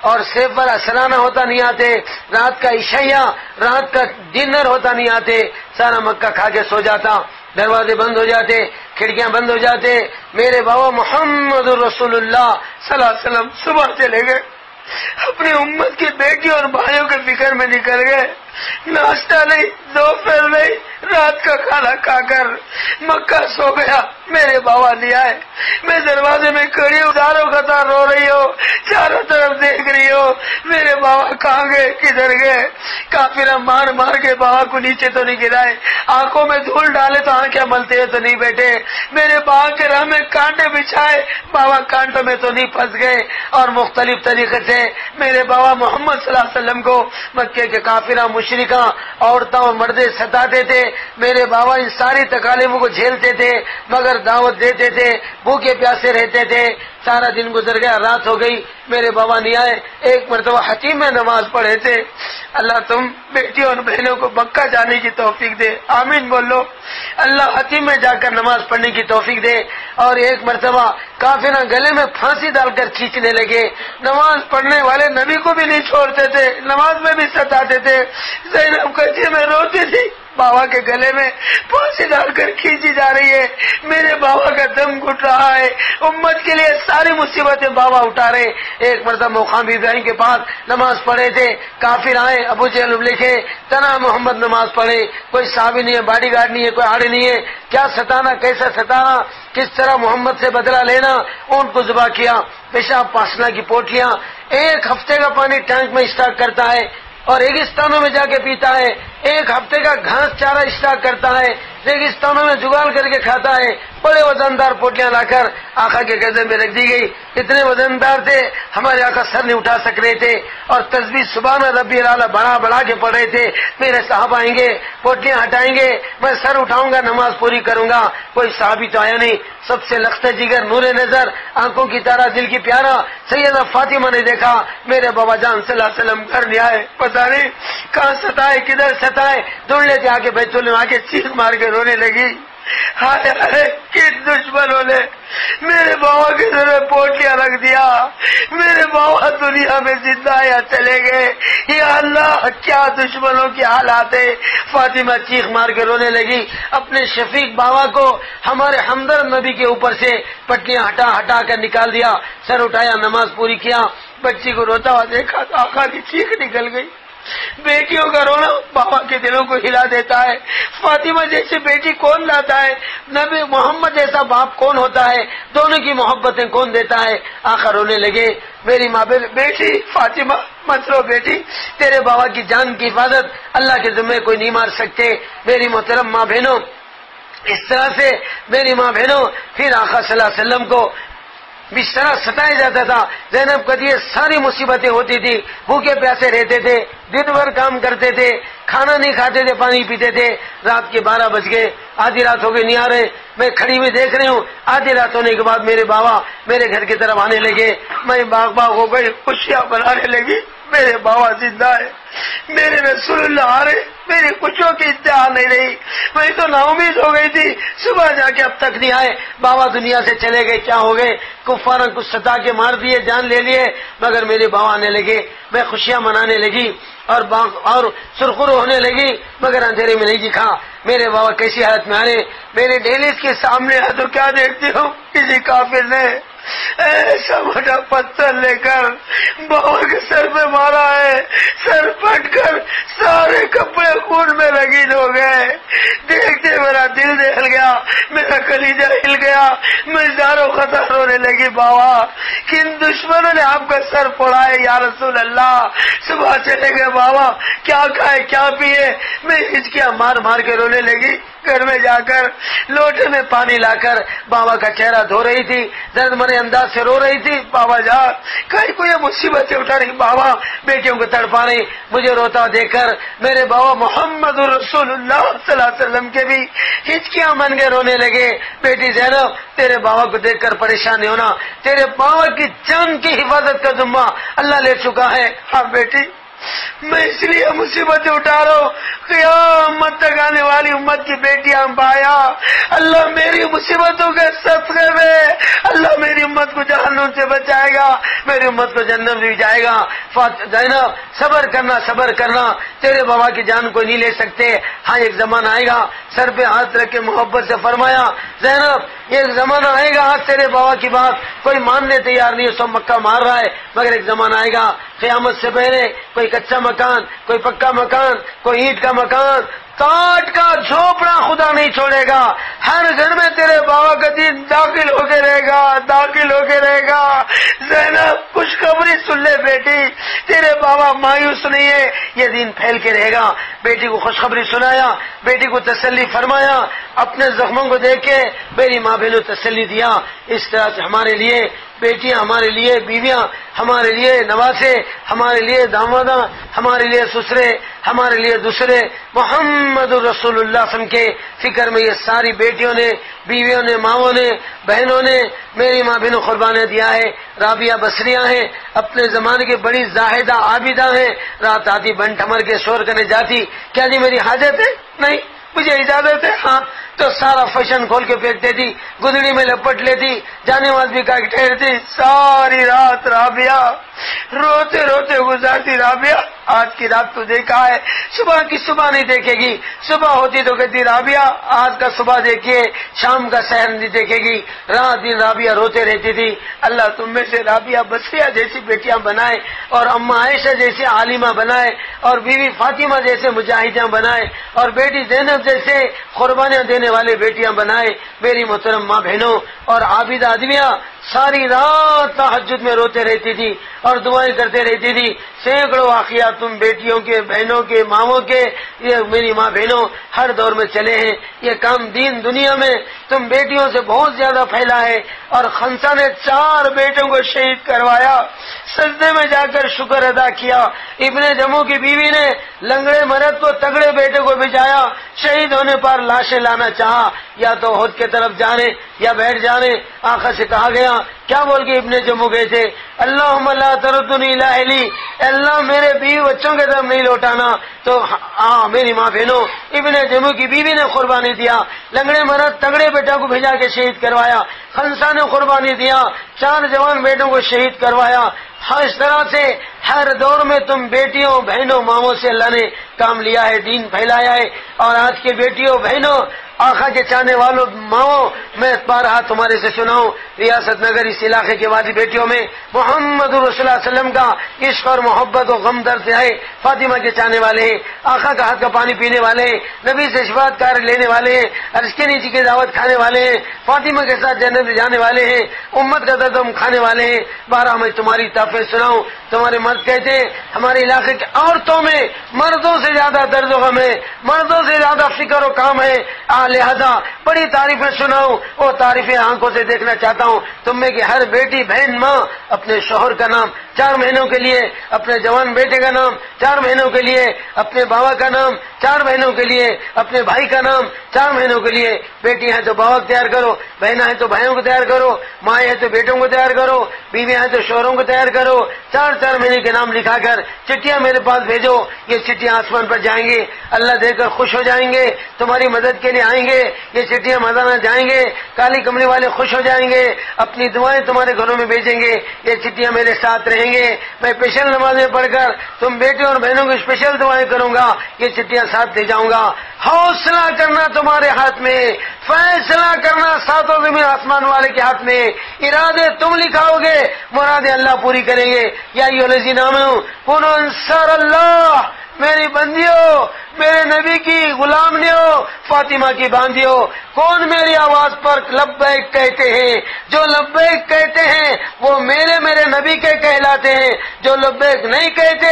اور سیفر سلانہ ہوتا نہیں آتے، رات کا عشیہ، رات کا ڈنر ہوتا نہیں آتے، سارا مکہ کھا کے سو جاتا، دروازے بند ہو جاتے، کھڑکیاں بند ہو جاتے۔ میرے بابا محمد رسول اللہ صلی اللہ علیہ وسلم صبح چلے گئے، اپنی امت کی بیٹی اور بھائیوں کے فکر میں نکل گئے، ناشتہ نہیں، دوپہر نہیں، رات کا کھانا کھا کر مکہ سو گیا۔ میرے بابا نہیں آئے، میں دروازے میں کھڑی ہوں، داروں قطار رو رہی ہو، چاروں طرف دیکھ رہی ہو، میرے بابا کہاں گئے، کدھر گئے؟ کافرہ مار مار کے بابا کو نیچے تو نہیں گرائے، آنکھوں میں دھول ڈالے تو آنکھیں ملتے ہیں تو نہیں بیٹھے، میرے بابا کے راہ میں کانٹے بچھائے، بابا کانٹوں میں تو نہیں پھنس گئے، اور مختلف طریقے سے میرے بابا محمد صلی اللہ علیہ وسلم کو مکے کے کافرہ مشرکاں عورتوں اور مردے ستاتے تھے، میرے بابا ان ساری تکالیفوں کو جھیلتے تھے مگر دعوت دیتے تھے، بھوکے پیاسے رہتے تھے۔ سارا دن گزر گیا، رات ہو گئی، میرے بابا نہیں آئے۔ ایک مرتبہ حتیم میں نماز پڑھے تھے، اللہ تم بیٹیوں اور بہنوں کو مکہ جانے کی توفیق دے، آمین بولو، اللہ حتیم میں جا کر نماز پڑھنے کی توفیق دے۔ اور ایک مرتبہ کافرہ گلے میں پھانسی ڈال کر کھینچنے لگے، نماز پڑھنے والے نبی کو بھی نہیں چھوڑتے تھے، نماز میں بھی ستاتے تھے۔ زینب کہتی ہے میں روتی تھی، بابا کے گلے میں پھانسی ڈال کر کھینچی جا رہی ہے، میرے بابا کا دم گھٹ رہا ہے، امت کے لیے ساری مصیبتیں بابا اٹھا رہے۔ ایک مرتبہ مقام ابراہیم کے پاس نماز پڑھے تھے، کافر آئے، ابو جہل لکھے تنا محمد نماز پڑھے، کوئی صحابی نہیں ہے، باڈی گارڈ نہیں ہے، کوئی آڑے نہیں ہے، کیا ستانا، کیسا ستانا، کس طرح محمد سے بدلہ لینا، اونٹ کو ذبح کیا، پیشاب پاسنا کی پوٹلیاں، 1 ہفتے کا پانی ٹینک میں اسٹاک کرتا ہے اور ریگستانوں میں جا کے پیتا ہے، 1 ہفتے کا گھاس چارہ اسٹاک کرتا ہے، ریگستانوں میں جگال کر کے کھاتا ہے، بڑے وزندار پوٹلیاں لا کر آقا کے گزے میں رکھ دی گئی، اتنے وزندار تھے ہمارے آقا سر نہیں اٹھا سک رہے تھے، اور تسبیح سبحان ربی الاعلیٰ بڑا بڑا کے پڑھ رہے تھے۔ میرے صاحب آئیں گے، پوٹلیاں ہٹائیں گے، میں سر اٹھاؤں گا، نماز پوری کروں گا، کوئی صحابی تو آیا نہیں۔ سب سے لخت جگر، نور نظر، آنکھوں کی طرح دل کی پیارا سیدہ فاطمہ نے دیکھا میرے بابا جان صلی اللہ علیہ وسلم گھر نہیں آئے، پتہ نہیں کہاں ستائے، کدھر ستائے، ڈھونڈ لیتے، آ کے بیت اللہ میں آ کے چیخ مار کے رونے لگی، ہائے ہائے کس دشمنوں نے میرے بابا کے سر میں پوٹلیاں رکھ دیا، میرے بابا دنیا میں زندہ یا چلے گئے، یا اللہ کیا دشمنوں کی حالات ہے۔ فاطمہ چیخ مار کے رونے لگی، اپنے شفیق بابا کو ہمارے ہمدرد نبی کے اوپر سے پٹیاں ہٹا ہٹا کر نکال دیا، سر اٹھایا، نماز پوری کیا، بچی کو روتا ہوا دیکھا تو آقا کی چیخ نکل گئی، بیٹیوں کا رونا بابا کے دلوں کو ہلا دیتا ہے. فاطمہ جیسی بیٹی کون لاتا ہے؟ نبی محمد جیسا باپ کون ہوتا ہے؟ دونوں کی محبتیں کون دیتا ہے؟ آخر رونے لگے. میری ماں بیٹی فاطمہ مت رو بیٹی، تیرے بابا کی جان کی حفاظت اللہ کے ذمہ کوئی نہیں مار سکتے. میری محترم ماں بہنوں، اس طرح سے میری ماں بہنوں پھر آقا صلی اللہ علیہ وسلم کو بستر ستایا جاتا تھا. زینب کو یہ ساری مصیبتیں ہوتی تھی، بھوکے پیاسے رہتے تھے، دن بھر کام کرتے تھے، کھانا نہیں کھاتے تھے، پانی پیتے تھے. رات کے 12 بج گئے، آدھی رات ہو گئی، نہیں آ رہے. میں کھڑی ہوئی دیکھ رہی ہوں. آدھی رات ہونے کے بعد میرے بابا میرے گھر کی طرف آنے لگے. میں باغ ہو گئی، خوشیاں بنانے لگی. میرے بابا زندہ ہے، میرے رسول اللہ آ رہے. میری خوشیوں کی انتہا نہیں رہی. میں تو نا امید ہو گئی تھی. صبح جا کے اب تک نہیں آئے. بابا دنیا سے چلے گئے، کیا ہو گئے؟ کفاروں کو ستا کے مار دیے، جان لے لیے. مگر میرے بابا آنے لگے. میں خوشیاں منانے لگی اور سرخرو ہونے لگی، مگر اندھیرے میں نہیں دکھا. میرے بابا کیسی حالت میں آنے، میرے ڈیلیز کے سامنے ہے تو کیا دیکھتی ہوں؟ کسی کافر نے ایسا بڑا پتھر لے کر بابا کے سر پہ مارا ہے. سر پھٹ کر سارے کپڑے خون میں رنگین ہو گئے. دیکھتے میرا دل ہل گیا، میرا کلیجہ ہل گیا. میں زاروں خطا رونے لگی. بابا کن دشمنوں نے آپ کا سر پھوڑا ہے یا رسول اللہ؟ صبح چلے گئے بابا، کیا کھائے کیا پیے؟ میں ہچکیاں مار مار کے رونے لگی. گھر میں جا کر لوٹے میں پانی لا کر بابا کا چہرہ دھو رہی تھی، درد مرے انداز سے رو رہی تھی. بابا جا کہیں کو یہ مصیبتیں اٹھا رہی. بابا بیٹیوں کو تڑپا رہی. مجھے روتا دیکھ کر میرے بابا محمد رسول اللہ صلی اللہ علیہ وسلم کے بھی ہچکیاں من کے رونے لگے. بیٹی زینب، تیرے بابا کو دیکھ کر پریشان نہیں ہونا، تیرے بابا کی جان کی حفاظت کا ذمہ اللہ لے چکا ہے. ہاں بیٹی، میں اس لیے مصیبتیں اٹھا رہا ہوں، قیامت تک آنے والی امت کی بیٹیاں پایا. اللہ میری مصیبتوں کے صدقے میں اللہ میری امت کو جہنم سے بچائے گا، میری امت کو جنت بھی جائے گا. زینب صبر کرنا، تیرے بابا کی جان کو نہیں لے سکتے. ہاں ایک زمانہ آئے گا. سر پہ ہاتھ رکھ کے محبت سے فرمایا، زینب ایک زمانہ آئے گا تیرے بابا کی بات کوئی ماننے تیار نہیں، سب مکہ مار رہا ہے، مگر ایک زمانہ آئے گا قیامت سے پہلے کوئی کچا مکان، کوئی پکا مکان، کوئی اینٹ کا مکان، کاٹ کا جھوپڑا خدا نہیں چھوڑے گا. ہر گھر میں تیرے بابا کا دین داخل ہو کے رہے گا. زینب خوشخبری سن لے بیٹی، تیرے بابا مایوس نہیں ہے، یہ دین پھیل کے رہے گا. بیٹی کو خوشخبری سنایا، بیٹی کو تسلی فرمایا. اپنے زخموں کو دیکھ کے میری ماں بہنوں تسلی دیا. اس طرح سے ہمارے لیے بیٹیاں، ہمارے لیے بیویاں، ہمارے لیے نواسے، ہمارے لیے داماداں، ہمارے لیے سسرے، ہمارے لیے دوسرے محمد رسول اللہ صلی اللہ علیہ وسلم کے فکر میں یہ ساری بیٹیوں نے، بیویوں نے، ماؤں نے، بہنوں نے میری ماں بہنوں قربانیں دیا ہے. رابعہ بصریہ ہیں، اپنے زمانے کی بڑی زاہدہ عابدہ ہیں. رات آتی بن ٹھمر کے شور کرنے جاتی، کیا جی میری حاجت ہے؟ نہیں. مجھے اجازت ہے؟ ہاں. تو سارا فیشن کھول کے پھینکتے تھی، گدڑی میں لپٹ لیتی، جانے واز بھی کا ٹھہرتی. ساری رات رابعہ روتے روتے گزارتی. رابعہ آج کی رات تو دیکھا ہے، صبح کی صبح نہیں دیکھے گی. صبح ہوتی تو کہتی رابعہ آج کا صبح دیکھیے، شام کا سحر نہیں دیکھے گی. رات دن رابعہ روتے رہتی تھی. اللہ تم میں سے رابعہ بصریہ جیسی بیٹیاں بنائے، اور اماں عائشہ جیسے عالمہ بنائے، اور بیوی فاطمہ جیسے مجاہدیاں بنائے، اور بیٹی زینب جیسے قربانیاں دینے والے بیٹیاں بنائے. میری محترم ماں بہنوں اور عابدہ آدمیاں ساری رات تہجد میں روتے رہتی تھی اور دعائیں کرتے رہتی تھی. سینکڑوں واقعات تم بیٹیوں کے، بہنوں کے، ماؤں کے، یہ میری ماں بہنوں ہر دور میں چلے ہیں. یہ کام دین دنیا میں تم بیٹیوں سے بہت زیادہ پھیلا ہے. اور خنسا نے 4 بیٹوں کو شہید کروایا، سجدے میں جا کر شکر ادا کیا. ابن جمو کی بیوی نے لنگڑے مرد کو تگڑے بیٹے کو بھجایا. شہید ہونے پر لاشیں لانا چاہا، یا تو عہد کے طرف جانے یا بیٹھ جانے. آقا سے کہا گیا، کیا بول کے ابن جمو گئے تھے؟ اللہم لا تردنی الی اہلی، اللہ میرے بیوی بچوں کے طرف نہیں لوٹانا. تو میری ماں بہنوں ابن جمو کی بیوی نے قربانی دیا. لنگڑے مرد تگڑے بیٹا کو بھیجا کے شہید کروایا. خنسا نے قربانی دیا، 4 جوان بیٹوں کو شہید کروایا. ہاں اس طرح سے ہر دور میں تم بیٹیوں، بہنوں، ماؤں سے اللہ نے کام لیا ہے، دین پھیلایا ہے. اور آج کے بیٹیوں، بہنوں آقا کے چاہنے والوں ماؤں، میں بارہا تمہارے سے سناؤں، ریاست نگر اس علاقے کے والی بیٹیوں میں محمد رسول اللہ صلی اللہ علیہ وسلم کا عشق اور محبت و غم درد ہے، فاطمہ کے چاہنے والے ہیں، آقا کا ہاتھ کا پانی پینے والے ہیں، نبی سے شفاعت کار لینے والے ہیں، عرش کے نیچے کی دعوت کھانے والے ہیں، فاطمہ کے ساتھ جنت میں جانے والے ہیں، امت کا درد ہم کھانے والے ہیں۔ بارہ میں تمہاری تعریفیں سناؤں، تمہارے مرد کہتے ہیں ہمارے علاقے کی عورتوں میں مردوں سے زیادہ درد و غم ہے، مردوں سے زیادہ فکر و کام ہے، لہذا بڑی تعریفیں سناؤں، وہ تعریفیں آنکھوں سے دیکھنا چاہتا ہوں۔ تم میں کہ ہر بیٹی بہن ماں اپنے شوہر کا نام 4 مہینوں کے لیے، اپنے جوان بیٹے کا نام 4 مہینوں کے لیے، اپنے باوا کا نام 4 مہینوں کے لیے، اپنے بھائی کا نام 4 مہینوں کے لیے، بیٹی ہیں تو باوا کو تیار کرو، بہنیں ہیں تو بھائیوں کو تیار کرو، ماں ہیں تو بیٹوں کو تیار کرو، بیویاں ہیں تو شوہروں کو تیار کرو، 4 مہینے کے نام لکھا کر چٹیاں میرے پاس بھیجو، یہ چٹیاں آسمان پر جائیں گے، اللہ دیکھ کر خوش ہو جائیں گے، تمہاری مدد کے لیے آئیں گے، یہ چٹیاں مدانہ جائیں گے، کالی کملی والے خوش ہو جائیں گے، اپنی دعائیں تمہارے گھروں میں بھیجیں گے، یہ چٹیاں میرے ساتھ رہیں گے، میں اسپیشل نمازیں پڑھ کر تم بیٹے اور بہنوں کو اسپیشل دعائیں کروں گا، یہ چٹیاں ساتھ لے جاؤں گا۔ حوصلہ کرنا تمہارے ہاتھ میں، فیصلہ کرنا ساتوں زمین آسمان والے کے ہاتھ میں، ارادے تم لکھاؤ گے، مرادیں اللہ پوری کریں گے۔ یا ایھا الذین آمنوا کونوا انصار اللہ، میری بندیوں، میرے نبی کی غلامنیوں، فاطمہ کی باندیوں، کون میری آواز پر لبیک کہتے ہیں؟ جو لبیک کہتے ہیں وہ میرے نبی کے کہلاتے ہیں، جو لبیک نہیں کہتے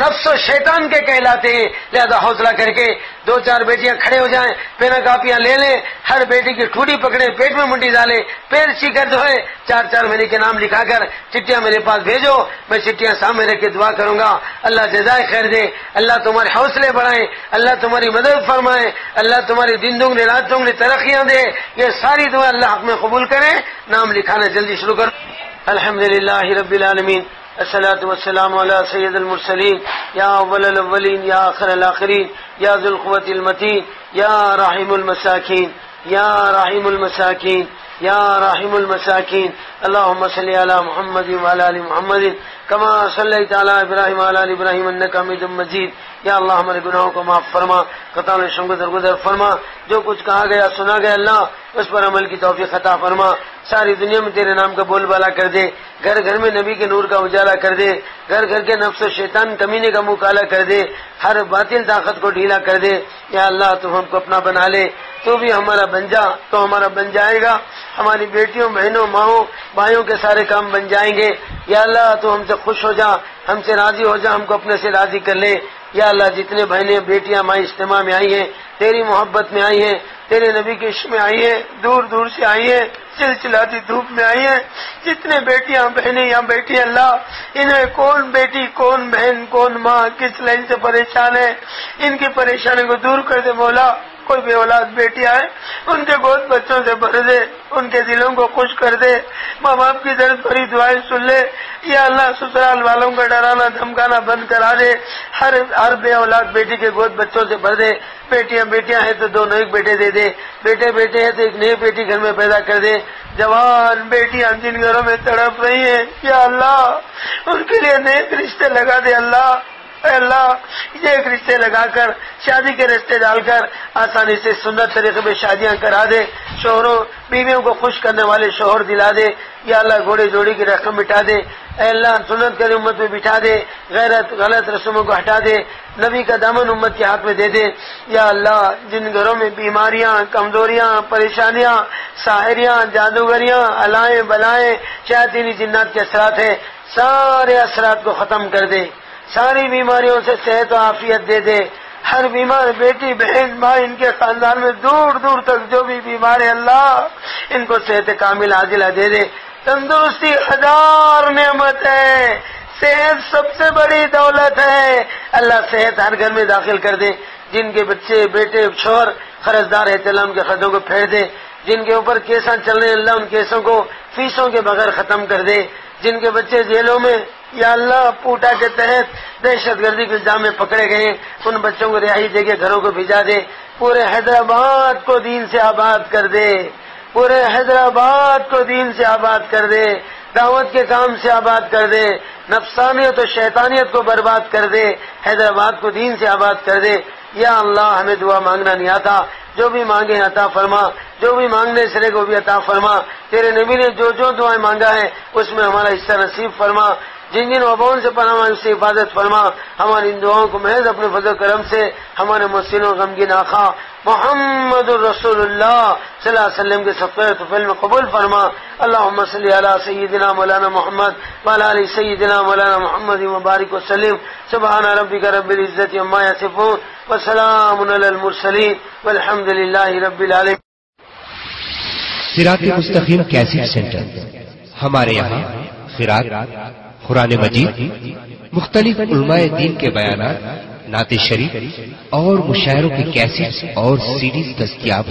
نفس و شیطان کے کہلاتے ہیں۔ لہذا حوصلہ کر کے 2-4 بیٹیاں کھڑے ہو جائیں، پینا کاپیاں لے لیں، ہر بیٹی کی ٹھوڑی پکڑے، پیٹ میں منڈی ڈالے، پیر چیکر دھوئے، 4 مہینے کے نام لکھا کر چٹیاں میرے پاس بھیجو، میں چٹیاں سامنے رکھ کے دعا کروں گا، اللہ جزائے خیر دے، اللہ تمہارے حوصلے بڑھائیں، اللہ تمہاری مدد فرمائے، اللہ تمہاری دن دگنی رات دگنی ترقیاں دے، یہ ساری دعا اللہ حق میں قبول کرے۔ نام لکھانا جلدی شروع کرو۔ الحمدللہ رب العالمین، الصلاۃ والسلام علی سید المرسلین، یا اول الاولین یا آخر الاخرین، یا ذو القوۃ المتین، یا رحیم المساکین، یا رحیم المساکین، یا رحیم المساکین، اللهم صل علی محمد وعلی آل محمد کما صلیت علی ابراہیم وعلی آل ابراہیم انک حمید مجید۔ یا اللہ ہمارے گناہوں کو معاف فرما، خطاؤں سے درگزر فرما، جو کچھ کہا گیا سنا گیا اللہ اس پر عمل کی توفیق عطا فرما، ساری دنیا میں تیرے نام کا بول بالا کر دے، گھر گھر میں نبی کے نور کا اجالا کر دے، گھر گھر کے نفس و شیطان کمینے کا منہ کالا کر دے، ہر باطل طاقت کو ڈھیلا کر دے۔ یا اللہ تو ہم کو اپنا بنا لے، تو بھی ہمارا بن جا، تو ہمارا بن جائے گا، ہماری بیٹیوں بہنوں ماؤں بھائیوں کے سارے کام بن جائیں گے۔ یا اللہ تو ہم سے خوش ہو جا، ہم سے راضی ہو جا، ہم کو اپنے سے راضی کر لے۔ یا اللہ جتنے بہنیں بیٹیاں مائی اجتماع میں آئی ہیں، تیری محبت میں آئی ہیں، تیرے نبی کے عشق میں آئی ہیں، دور دور سے آئی ہیں، چلچلاتی دھوپ میں آئی ہیں، جتنے بیٹیاں بہنیں یہاں بیٹھی ہیں اللہ، انہیں کون بیٹی کون بہن کون ماں کس لائن سے پریشان ہے، ان کی پریشانی کو دور کر دے مولا۔ کوئی بے اولاد بیٹی آئے ان کے گود بچوں سے بھر دے، ان کے دلوں کو خوش کر دے، ماں باپ کی درد بھری دعائیں سن لے۔ یا اللہ سسرال والوں کا ڈرانا دھمکانا بند کرا دے، ہر بے اولاد بیٹی کے گود بچوں سے بھر دے، بیٹیاں ہیں تو 2 نیک بیٹے دے دے، بیٹے ہیں تو 1 نیک بیٹی گھر میں پیدا کر دے۔ جوان بیٹیاں جن گھروں میں تڑپ رہی ہیں یا اللہ ان کے لیے نیک رشتے لگا دے اللہ، اے اللہ یہ ایک رشتے لگا کر شادی کے رشتے ڈال کر آسانی سے سنت طریقے میں شادیاں کرا دے، شوہروں بیویوں کو خوش کرنے والے شوہر دلا دے۔ یا اللہ گھوڑے جوڑی کی رقم مٹا دے، اے اللہ سنت کی امت میں بٹھا دے، غلط رسموں کو ہٹا دے، نبی کا دامن امت کے ہاتھ میں دے دے۔ یا اللہ جن گھروں میں بیماریاں کمزوریاں پریشانیاں ساحریاں جادوگریاں علائیں بلائیں شیاطینی جنات کے اثرات ہیں، سارے اثرات کو ختم کر دے، ساری بیماریوں سے صحت و عافیت دے دے۔ ہر بیمار بیٹی بہن ماں ان کے خاندان میں دور دور تک جو بھی بیمار ہے اللہ ان کو صحت کامل عاجلہ دے دے۔ تندرستی 1000 نعمت ہے، صحت سب سے بڑی دولت ہے، اللہ صحت ہر گھر میں داخل کر دے۔ جن کے بچے بیٹے شوہر قرضدار ہے اللہ ان کے قرضوں کو پھیر دے، جن کے اوپر کیساں چل رہے ہیں اللہ ان کیسوں کو فیسوں کے بغیر ختم کر دے، جن کے بچے جیلوں میں یا اللہ پوٹا کے تحت دہشت گردی کے الزام میں پکڑے گئے ان بچوں کو رہائی دے کے گھروں کو بھیجا دے، پورے حیدرآباد کو دین سے آباد کر دے، پورے حیدرآباد کو دین سے آباد کر دے، دعوت کے کام سے آباد کر دے، نفسانیت و شیطانیت کو برباد کر دے، حیدرآباد کو دین سے آباد کر دے۔ یا اللہ ہمیں دعا مانگنا نہیں آتا، جو بھی مانگے عطا فرما، جو بھی مانگنے سے کو بھی عطا فرما، تیرے نبی نے جو جو دعائیں مانگا ہے اس میں ہمارا حصہ نصیب فرما، جن جن وباؤں سے پناہ مانگ سے حفاظت فرما، ہماری ان دعاؤں کو محض اپنے فضل و کرم سے ہمارے محسن و غمگین آقا محمد الرسول اللہ صلی اللہ علیہ وسلم کے صدقہ طفیل میں قبول فرما۔ اللہم صلی علی سیدنا مولانا محمد وعلی آل سیدنا مولانا محمد مبارک وسلم۔ سبحان ربک رب العزت عما یصفون وسلام علی المرسلین والحمد للہ رب العالمین۔ صراط مستقیم کیسٹ سینٹر، ہمارے یہاں قرات، قرآن مجید، مختلف علماء دین کے بیانات، نعت شریف اور مشاعروں کی کیسٹس اور سیڈیز دستیاب۔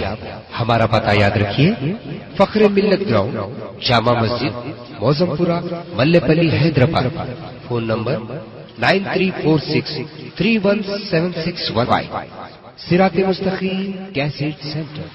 ہمارا پتہ یاد رکھیے، فخر ملت گراؤنڈ، جامع مسجد، موزم پورہ، ملے پلی، حیدرآباد۔ Phone number 9346317615۔ صراط مستقیم کیسٹ سینٹر۔